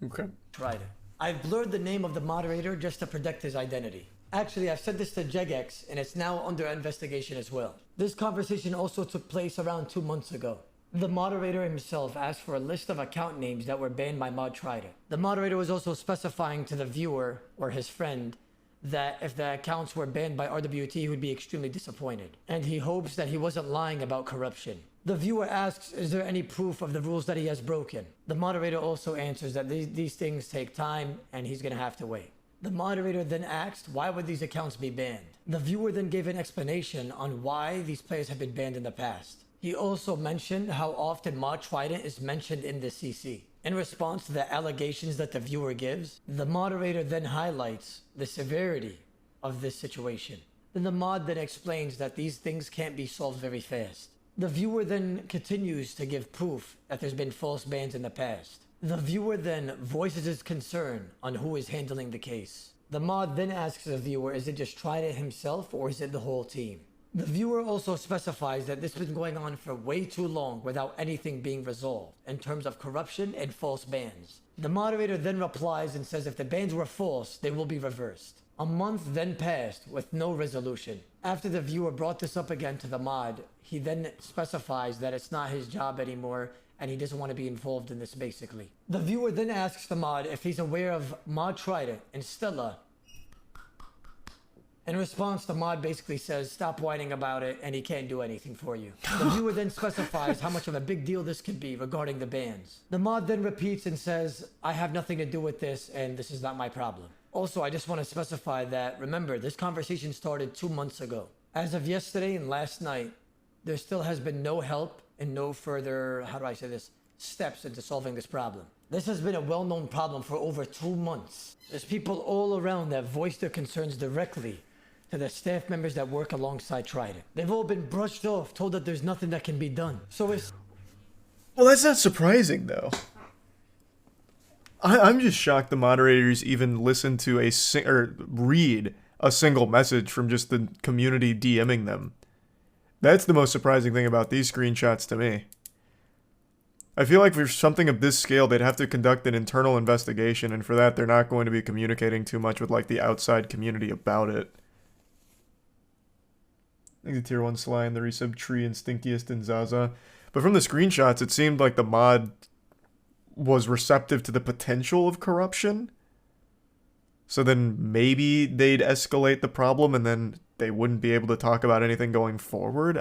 Okay. Trident. I've blurred the name of the moderator just to protect his identity. Actually, I've said this to Jagex, and it's now under investigation as well. This conversation also took place around 2 months ago. The moderator himself asked for a list of account names that were banned by Mod Trident. The moderator was also specifying to the viewer, or his friend, that if the accounts were banned by RWT, he would be extremely disappointed. And he hopes that he wasn't lying about corruption. The viewer asks, is there any proof of the rules that he has broken? The moderator also answers that these things take time and he's gonna have to wait. The moderator then asked, why would these accounts be banned? The viewer then gave an explanation on why these players have been banned in the past. He also mentioned how often Mod Trident is mentioned in the CC. In response to the allegations that the viewer gives, the moderator then highlights the severity of this situation. Then the mod then explains that these things can't be solved very fast. The viewer then continues to give proof that there's been false bans in the past. The viewer then voices his concern on who is handling the case. The mod then asks the viewer, is it just Trident himself or is it the whole team? The viewer also specifies that this has been going on for way too long without anything being resolved in terms of corruption and false bans. The moderator then replies and says if the bans were false, they will be reversed. A month then passed with no resolution. After the viewer brought this up again to the mod, he then specifies that it's not his job anymore and he doesn't want to be involved in this basically. The viewer then asks the mod if he's aware of Mod Trident and Stella In response, the mod basically says, stop whining about it, and he can't do anything for you. The viewer then specifies how much of a big deal this could be regarding the bans. The mod then repeats and says, I have nothing to do with this, and this is not my problem. Also, I just want to specify that, remember, this conversation started 2 months ago. As of yesterday and last night, there still has been no help and no further, how do I say this, steps into solving this problem. This has been a well-known problem for over 2 months. There's people all around that voice their concerns directly to the staff members that work alongside Trident. They've all been brushed off, told that there's nothing that can be done. So it's... Well, that's not surprising, though. I'm just shocked the moderators even listen to or read a single message from just the community DMing them. That's the most surprising thing about these screenshots to me. I feel like for something of this scale, they'd have to conduct an internal investigation, and for that, they're not going to be communicating too much with, like, the outside community about it. I think the tier 1 Sly and the resub Tree and Stinkiest and Zaza. But from the screenshots, it seemed like the mod was receptive to the potential of corruption. So then maybe they'd escalate the problem and then they wouldn't be able to talk about anything going forward.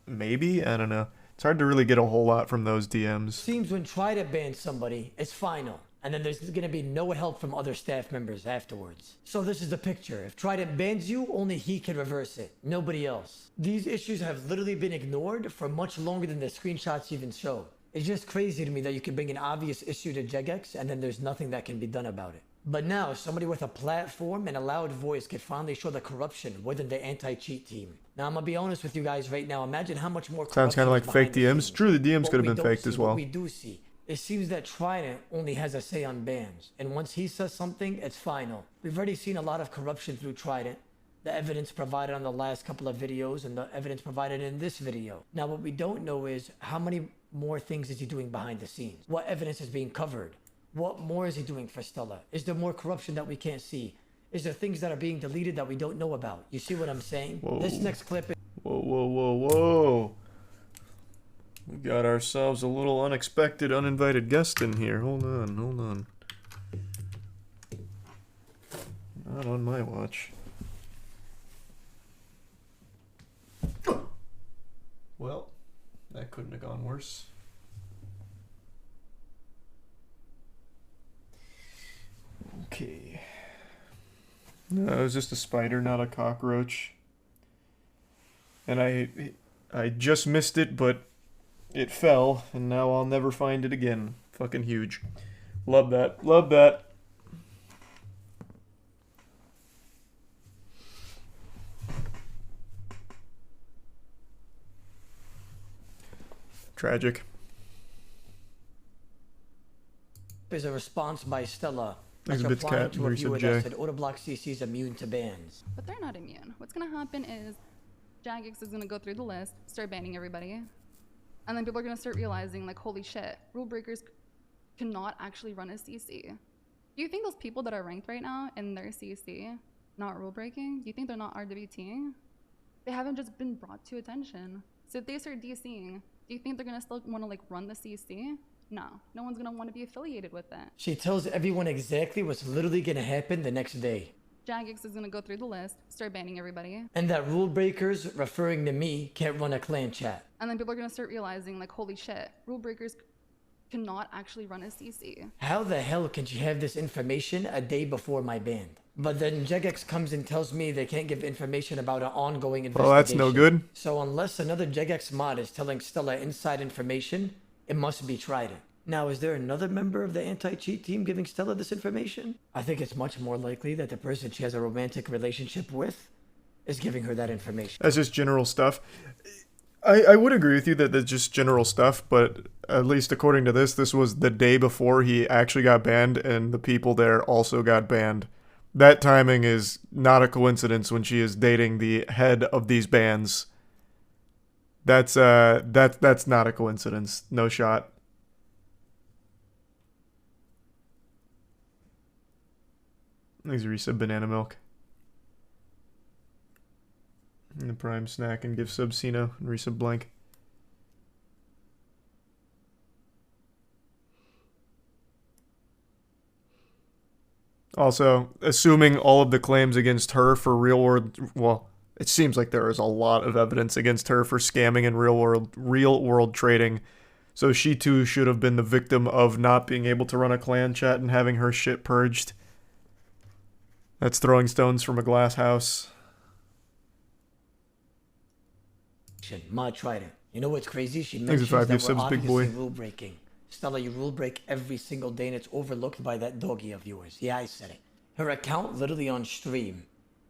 Maybe? I don't know. It's hard to really get a whole lot from those DMs. Seems when Trident bans somebody, it's final. And then there's going to be no help from other staff members afterwards. So this is the picture. If Trident bans you, only he can reverse it. Nobody else. These issues have literally been ignored for much longer than the screenshots even show. It's just crazy to me that you can bring an obvious issue to Jagex and then there's nothing that can be done about it. But now, somebody with a platform and a loud voice could finally show the corruption within the anti-cheat team. Now, I'm going to be honest with you guys right now. Imagine how much more corruption Sounds kind of like is fake behind the DMs. scenes. True, the DMs What could have we been don't faked see, as well. What we do see, it seems that Trident only has a say on bans. And once he says something, it's final. We've already seen a lot of corruption through Trident. The evidence provided on the last couple of videos and the evidence provided in this video. Now, what we don't know is how many more things is he doing behind the scenes? What evidence is being covered? What more is he doing for Stella? Is there more corruption that we can't see? Is there things that are being deleted that we don't know about? You see what I'm saying? Whoa. This next clip is... Whoa, whoa, whoa, whoa. We got ourselves a little unexpected, uninvited guest in here. Hold on, hold on. Not on my watch. Well, that couldn't have gone worse. Okay. No, it was just a spider, not a cockroach. And I just missed it, but it fell, and now I'll never find it again. Fucking huge. Love that. Love that. Tragic. is a response by Stella. Thanks, That's replying Bitscat, to a Marisa viewer J. that said Odarock CC is immune to bans. But they're not immune. What's gonna happen is Jagex is gonna go through the list, start banning everybody. And then people are gonna start realizing, like, holy shit, rule breakers cannot actually run a CC. Do you think those people that are ranked right now in their CC, not rule breaking, do you think they're not RWT? They haven't just been brought to attention. So if they start DCing, do you think they're gonna still wanna, like, run the CC? No, no one's gonna wanna be affiliated with that. She tells everyone exactly what's literally gonna happen the next day. Jagex is gonna go through the list, start banning everybody. And that rule breakers, referring to me, can't run a clan chat. And then people are gonna start realizing, like, holy shit, rule breakers cannot actually run a CC. How the hell can she have this information a day before my ban? But then Jagex comes and tells me they can't give information about an ongoing investigation. Well, that's no good. So unless another Jagex mod is telling Stella inside information, it must be Trident. Now, is there another member of the anti-cheat team giving Stella this information? I think it's much more likely that the person she has a romantic relationship with is giving her that information. That's just general stuff. I would agree with you that that's just general stuff, but at least according to this, this was the day before he actually got banned, and the people there also got banned. That timing is not a coincidence when she is dating the head of these bans. That's not a coincidence. No shot. Thanks, Risa. Banana milk. And the prime snack and give sub Sino and Risa blank. Also, assuming all of the claims against her for real world, well, it seems like there is a lot of evidence against her for scamming and real world trading. So she too should have been the victim of not being able to run a clan chat and having her shit purged. That's throwing stones from a glass house. Ma tried it. You know what's crazy? She Thanks mentions for 5 that new we're subs, big obviously boy. rule breaking. Stella, you rule break every single day and it's overlooked by that doggy of yours. Yeah, I said it. Her account literally on stream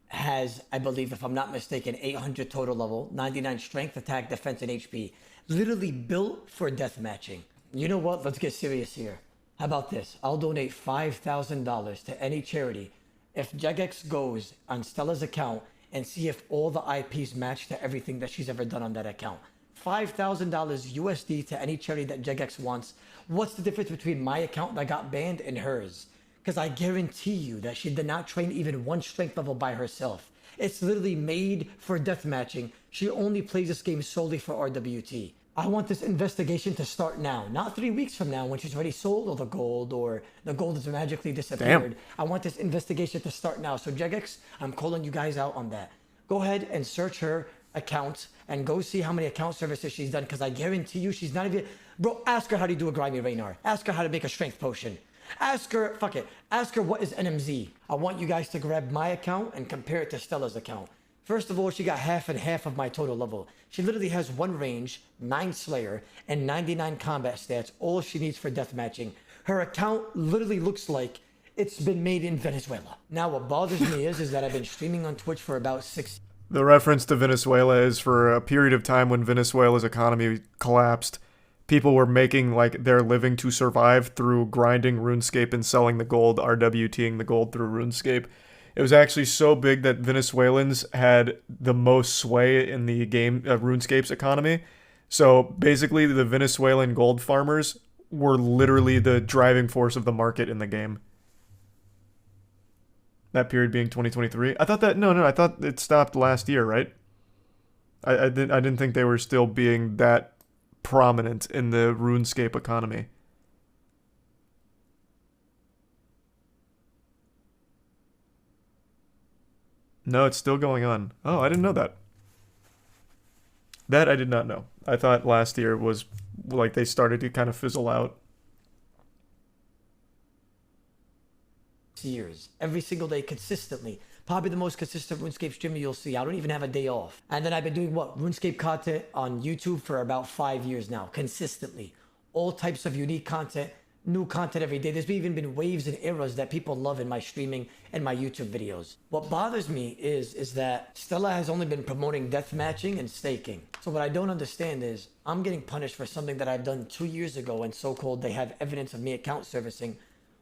has, I believe, if I'm not mistaken, 800 total level, 99 strength, attack, defense, and HP. Literally built for death matching. You know what? Let's get serious here. How about this? I'll donate $5,000 to any charity if Jagex goes on Stella's account and see if all the IPs match to everything that she's ever done on that account. $5,000 USD to any charity that Jagex wants. What's the difference between my account that got banned and hers? Because I guarantee you that she did not train even one strength level by herself. It's literally made for death matching. She only plays this game solely for RWT. I want this investigation to start now, not 3 weeks from now when she's already sold all the gold or the gold has magically disappeared. Damn. I want this investigation to start now. So Jagex, I'm calling you guys out on that. Go ahead and search her account and go see how many account services she's done, because I guarantee you she's not even... Bro, ask her how to do a grimy Raynar. Ask her how to make a strength potion. Ask her, fuck it, ask her what is NMZ. I want you guys to grab my account and compare it to Stella's account. First of all, she got half and half of my total level. She literally has 1 range, 9 slayer, and 99 combat stats, all she needs for death matching. Her account literally looks like it's been made in Venezuela. Now, what bothers me is that I've been streaming on Twitch for about 6 The reference to Venezuela is for a period of time when Venezuela's economy collapsed. People were making like their living to survive through grinding RuneScape and selling the gold, RWTing the gold through RuneScape. It was actually so big that Venezuelans had the most sway in the game, RuneScape's economy. So basically, the Venezuelan gold farmers were literally the driving force of the market in the game. That period being 2023. I thought that I thought it stopped last year, right? I didn't think they were still being that prominent in the RuneScape economy. No, it's still going on. Oh, I didn't know that. That I did not know. I thought last year was like they started to kind of fizzle out. years, every single day, consistently. Probably the most consistent RuneScape streamer you'll see. I don't even have a day off. And then I've been doing RuneScape content on YouTube for about 5 years now, consistently. All types of unique content, new content every day. There's even been waves and eras that people love in my streaming and my YouTube videos. What bothers me is that Stella has only been promoting death matching and staking. So what I don't understand is I'm getting punished for something that I've done 2 years ago, and so-called they have evidence of me account servicing,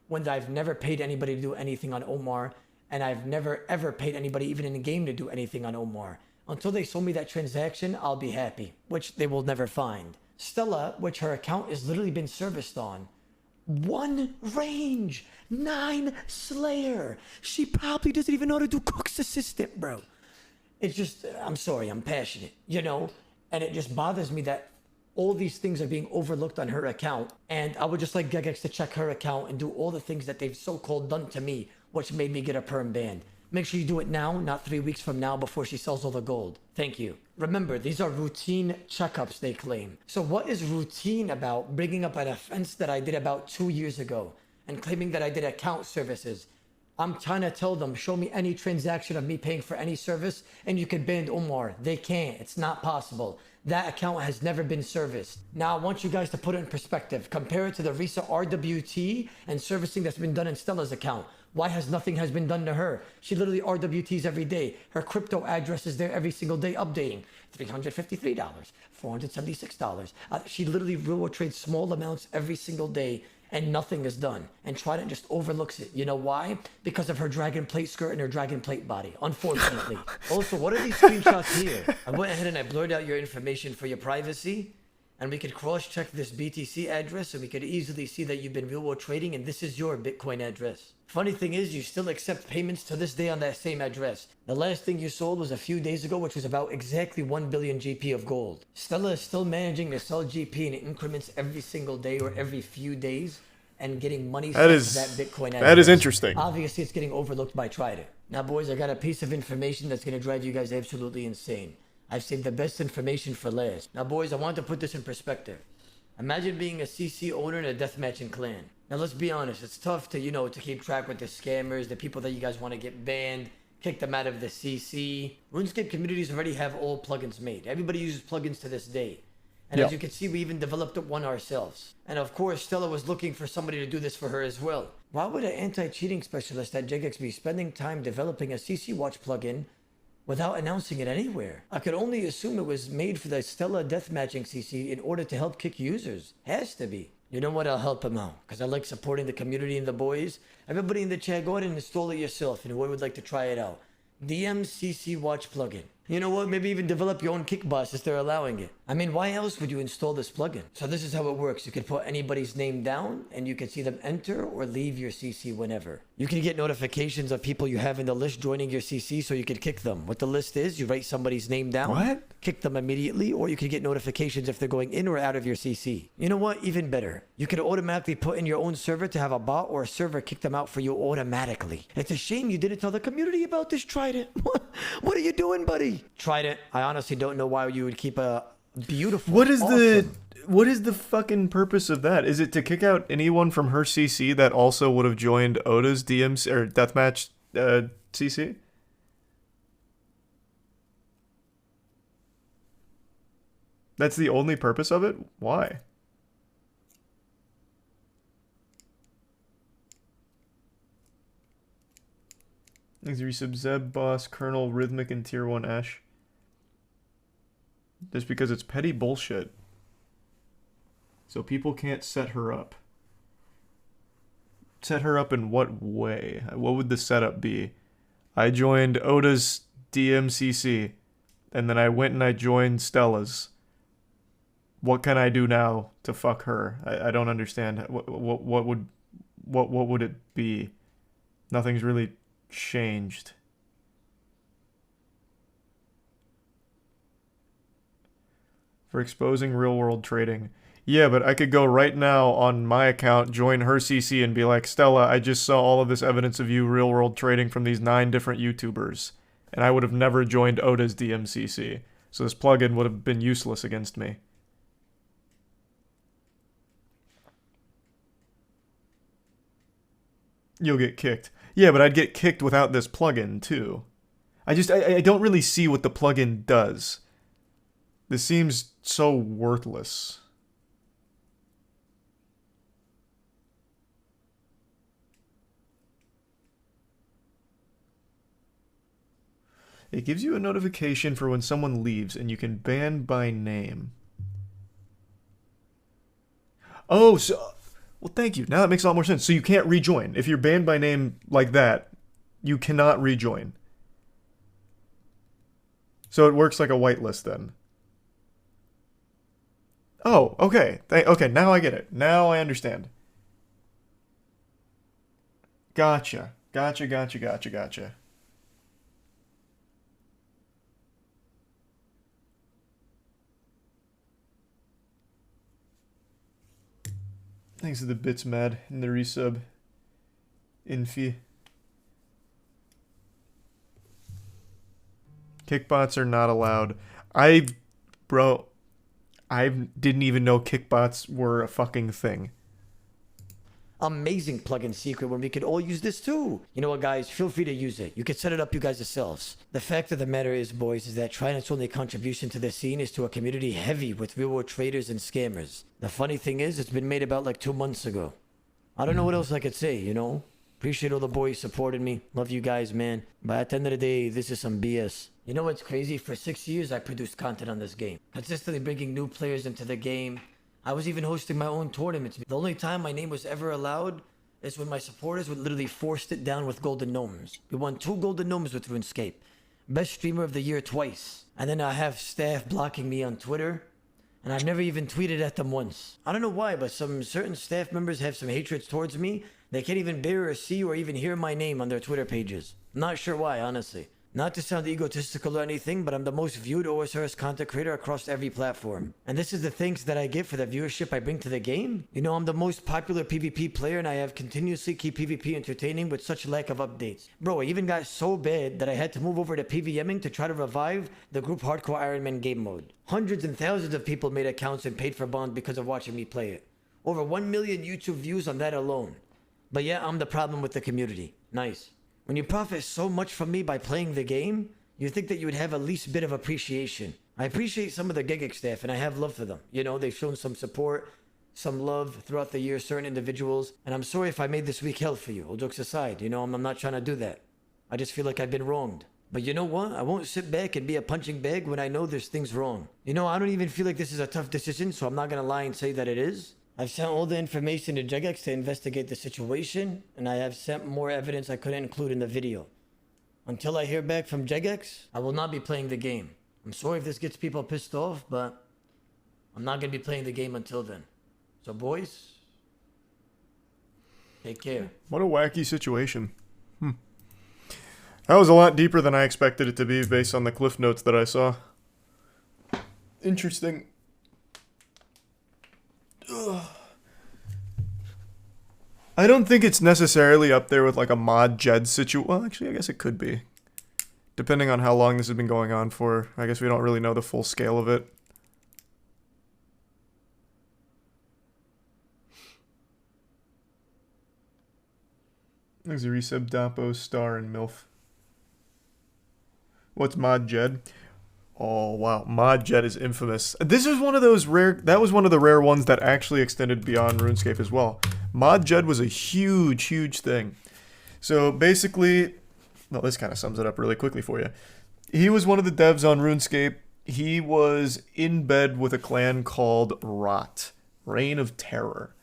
when I've never paid anybody to do anything on Omar, and I've never ever paid anybody even in the game to do anything on Omar. Until they show me that transaction, I'll be happy, which they will never find. Stella, which her account has literally been serviced on, 1 range, 9 slayer. She probably doesn't even know how to do cook's assistant, bro. It's just, I'm sorry, I'm passionate, you know? And it just bothers me that all these things are being overlooked on her account. And I would just like Jagex to check her account and do all the things that they've so-called done to me, which made me get a perm banned. Make sure you do it now, not 3 weeks from now before she sells all the gold. Thank you. Remember, these are routine checkups, they claim. So what is routine about bringing up an offense that I did about 2 years ago and claiming that I did account services? I'm trying to tell them, show me any transaction of me paying for any service and you can ban Omar. They can't. It's not possible. That account has never been serviced. Now, I want you guys to put it in perspective. Compare it to the recent RWT and servicing that's been done in Stella's account. Why has nothing been done to her? She literally RWTs every day. Her crypto address is there every single day updating. $353, $476. She literally will trade small amounts every single day and nothing is done. And Trident just overlooks it. You know why? Because of her dragon plate skirt and her dragon plate body, unfortunately. Also, what are these screenshots here? I went ahead and I blurred out your information for your privacy. And we could cross-check this BTC address and we could easily see that you've been real-world trading and this is your Bitcoin address. Funny thing is, you still accept payments to this day on that same address. The last thing you sold was a few days ago, which was about exactly 1 billion GP of gold. Stella is still managing to sell GP in increments every single day or every few days. and getting money That sent is- to that Bitcoin address. that is interesting. Obviously, it's getting overlooked by Trident. Now, boys, I got a piece of information that's going to drive you guys absolutely insane. I've saved the best information for last. Now, boys, I want to put this in perspective. Imagine being a CC owner in a deathmatching clan. Now, let's be honest. It's tough to, to keep track with the scammers, the people that you guys want to get banned, kick them out of the CC. RuneScape communities already have all plugins made. Everybody uses plugins to this day. And as you can see, we even developed one ourselves. And of course, Stella was looking for somebody to do this for her as well. Why would an anti-cheating specialist at Jagex be spending time developing a CC Watch plugin without announcing it anywhere? I could only assume it was made for the Stella deathmatching CC in order to help kick users. Has to be. You know what? I'll help him out because I like supporting the community and the boys. Everybody in the chat, go ahead and install it yourself and whoever would like to try it out. DMCC Watch plugin. You know what? Maybe even develop your own kickbox if they're allowing it. I mean, why else would you install this plugin? So this is how it works. You can put anybody's name down and you can see them enter or leave your CC whenever. You can get notifications of people you have in the list joining your CC so you can kick them. What the list is, you write somebody's name down. What? Kick them immediately, or you can get notifications if they're going in or out of your CC. You know what? Even better. You can automatically put in your own server to have a bot or a server kick them out for you automatically. It's a shame you didn't tell the community about this, Trident. What are you doing, buddy? Trident, I honestly don't know why you would keep a beautiful... What is awesome- what is the fucking purpose of that? Is it to kick out anyone from her CC that also would have joined Oda's DMC or deathmatch CC? That's the only purpose of it? Why? Thanks for resub Zeb, Boss, Colonel, Rhythmic, and Tier 1 Ash. Just because it's petty bullshit. So people can't set her up. Set her up in what way? What would the setup be? I joined Oda's DMCC, and then I went and I joined Stella's. What can I do now to fuck her? I don't understand. What would it be? Nothing's really changed. For exposing real world trading. Yeah, but I could go right now on my account, join her CC, and be like, Stella, I just saw all of this evidence of you real world trading from these 9 different YouTubers. And I would have never joined Oda's DMCC. So this plugin would have been useless against me. You'll get kicked. Yeah, but I'd get kicked without this plugin, too. I don't really see what the plugin does. This seems so worthless. It gives you a notification for when someone leaves, and you can ban by name. Oh, so... Well, thank you. Now that makes a lot more sense. So you can't rejoin. If you're banned by name like that, you cannot rejoin. So it works like a whitelist then. Oh, okay. Okay, now I get it. Now I understand. Gotcha. Gotcha. Thanks to the bits, Mad, and the resub. Infi. Kickbots are not allowed. I didn't even know kickbots were a fucking thing. Amazing plugin secret when we could all use this too. You know what, guys? Feel free to use it. You can set it up you guys yourselves. The fact of the matter is, boys, is that Trident's only contribution to the scene is to a community heavy with real-world traders and scammers. The funny thing is, it's been made about like 2 months ago. I don't know what else I could say, you know? Appreciate all the boys supporting me. Love you guys, man. But at the end of the day, this is some BS. You know what's crazy? For 6 years, I produced content on this game. Consistently bringing new players into the game. I was even hosting my own tournaments. The only time my name was ever allowed is when my supporters would literally force it down with golden gnomes. We won 2 golden gnomes with RuneScape. Best streamer of the year twice. And then I have staff blocking me on Twitter. And I've never even tweeted at them once. I don't know why, but some certain staff members have some hatred towards me. They can't even bear or see or even hear my name on their Twitter pages. I'm not sure why, honestly. Not to sound egotistical or anything, but I'm the most viewed OSRS content creator across every platform. And this is the thanks that I get for the viewership I bring to the game. You know, I'm the most popular PvP player and I have continuously keep PvP entertaining with such lack of updates. Bro, it even got so bad that I had to move over to PVMing to try to revive the group Hardcore Iron Man game mode. Hundreds and thousands of people made accounts and paid for bonds because of watching me play it. Over 1 million YouTube views on that alone. But yeah, I'm the problem with the community. Nice. When you profit so much from me by playing the game, you think that you would have at least a bit of appreciation. I appreciate some of the Jagex staff, and I have love for them. You know, they've shown some support, some love throughout the year, certain individuals, and I'm sorry if I made this week hell for you. All jokes aside, you know, I'm not trying to do that. I just feel like I've been wronged. But you know what? I won't sit back and be a punching bag when I know there's things wrong. You know, I don't even feel like this is a tough decision, so I'm not gonna lie and say that it is. I've sent all the information to Jagex to investigate the situation, and I have sent more evidence I couldn't include in the video. Until I hear back from Jagex, I will not be playing the game. I'm sorry if this gets people pissed off, but I'm not going to be playing the game until then. So boys, take care. What a wacky situation. That was a lot deeper than I expected it to be based on the cliff notes that I saw. Interesting. Ugh. I don't think it's necessarily up there with like a mod Jed situation. Well, actually, I guess it could be. Depending on how long this has been going on for. I guess we don't really know the full scale of it. There's a resub Dapo, Star, and MILF. What's mod Jed? Oh, wow. Mod Jet is infamous. This is one of those rare... That was one of the rare ones that actually extended beyond RuneScape as well. Mod Jet was a huge, huge thing. So, basically... Well, this kind of sums it up really quickly for you. He was one of the devs on RuneScape. He was in bed with a clan called Rot. Reign of Terror.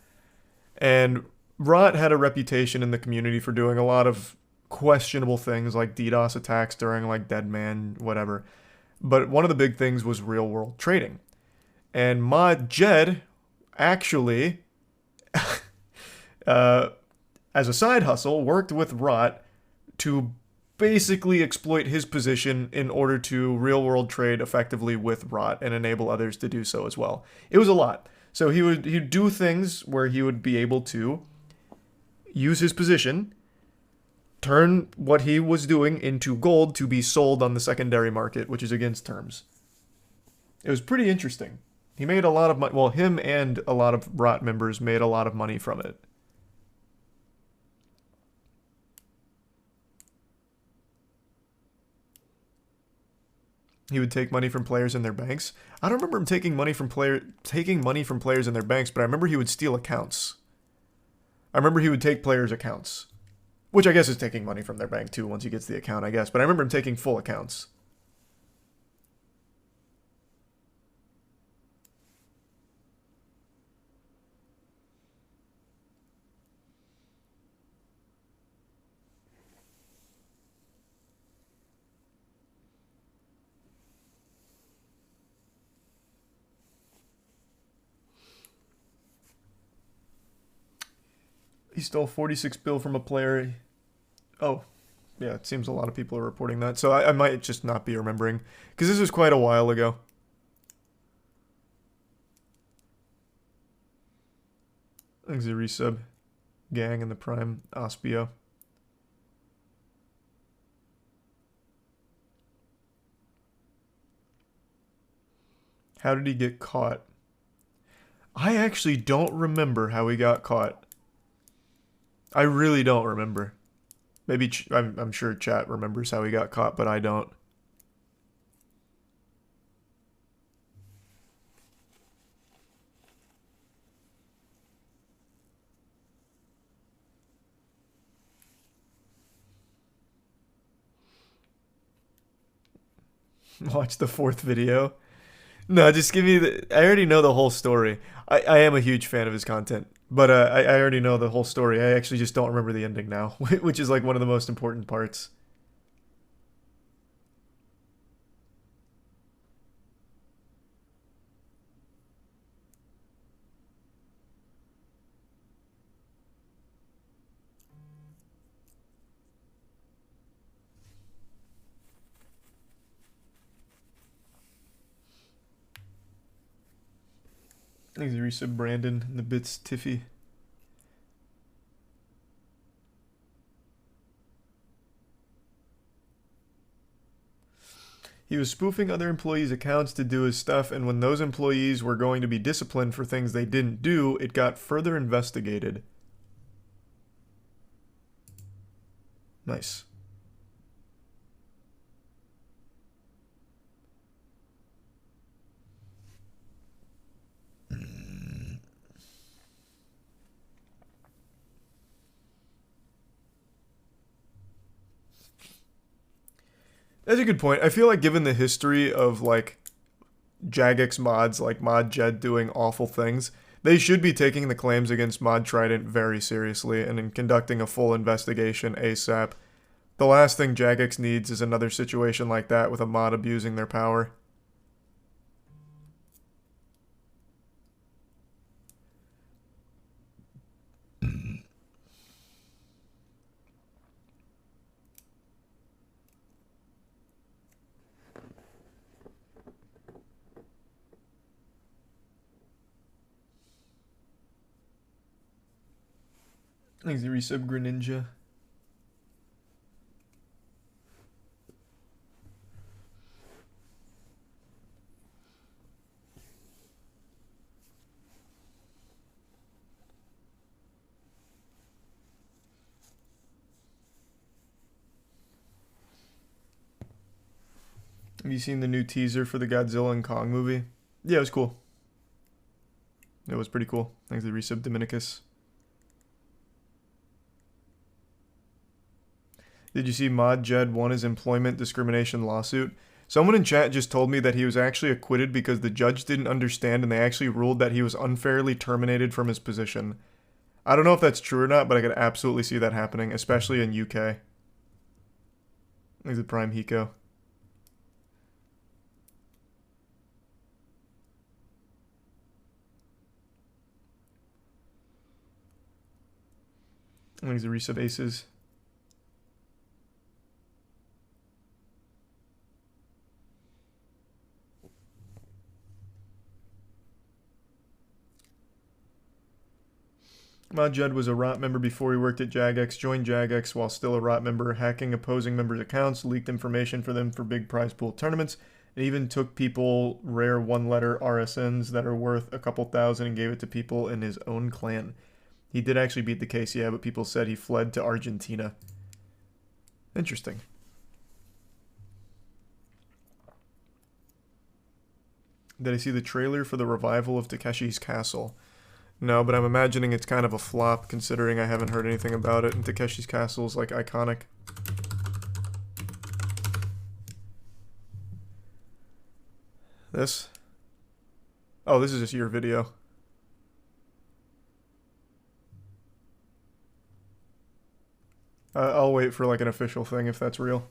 And Rot had a reputation in the community for doing a lot of questionable things, like DDoS attacks during, like, Deadman, whatever. But one of the big things was real-world trading. And Mod Jed actually, as a side hustle, worked with Rot to basically exploit his position in order to real-world trade effectively with Rot and enable others to do so as well. It was a lot. So he'd do things where he would be able to use his position, turn what he was doing into gold to be sold on the secondary market, which is against terms. It was pretty interesting. He made a lot of money. Well, him and a lot of Rot members made a lot of money from it. He would take money from players in their banks. I don't remember him taking money from players in their banks, but I remember he would steal accounts. I remember he would take players' accounts. Which I guess is taking money from their bank too once he gets the account, I guess. But I remember him taking full accounts. He stole 46 bill from a player. Oh, yeah, it seems a lot of people are reporting that. So I might just not be remembering. Because this was quite a while ago. Thanks, the resub. Gang in the Prime. Ospio. How did he get caught? I actually don't remember how he got caught. I really don't remember. Maybe I'm sure chat remembers how he got caught, but I don't. Watch the 4th video. No, just give me the... I already know the whole story. I am a huge fan of his content. But I already know the whole story. I actually just don't remember the ending now. Which is like one of the most important parts. Thanks, resub Brandon and the bits Tiffy. He was spoofing other employees' accounts to do his stuff, and when those employees were going to be disciplined for things they didn't do, it got further investigated. Nice. That's a good point. I feel like given the history of like Jagex mods, like Mod Jed doing awful things, they should be taking the claims against Mod Trident very seriously and in conducting a full investigation ASAP. The last thing Jagex needs is another situation like that with a mod abusing their power. Thanks, the resub Greninja. Have you seen the new teaser for the Godzilla and Kong movie? Yeah, it was cool. It was pretty cool. Thanks to the resub Dominicus. Did you see Mod Jed won his employment discrimination lawsuit? Someone in chat just told me that he was actually acquitted because the judge didn't understand and they actually ruled that he was unfairly terminated from his position. I don't know if that's true or not, but I could absolutely see that happening, especially in UK. Thanks to Prime Hiko. Thanks to resub Aces. Mod Jed was a ROT member before he worked at Jagex, joined Jagex while still a ROT member, hacking opposing members' accounts, leaked information for them for big prize pool tournaments, and even took people rare one-letter RSNs that are worth a couple thousand and gave it to people in his own clan. He did actually beat the case, yeah, but people said he fled to Argentina. Interesting. Did I see the trailer for the revival of Takeshi's Castle? No, but I'm imagining it's kind of a flop considering I haven't heard anything about it, and Takeshi's Castle is like iconic. This? Oh, this is just your video. I'll wait for like an official thing if that's real.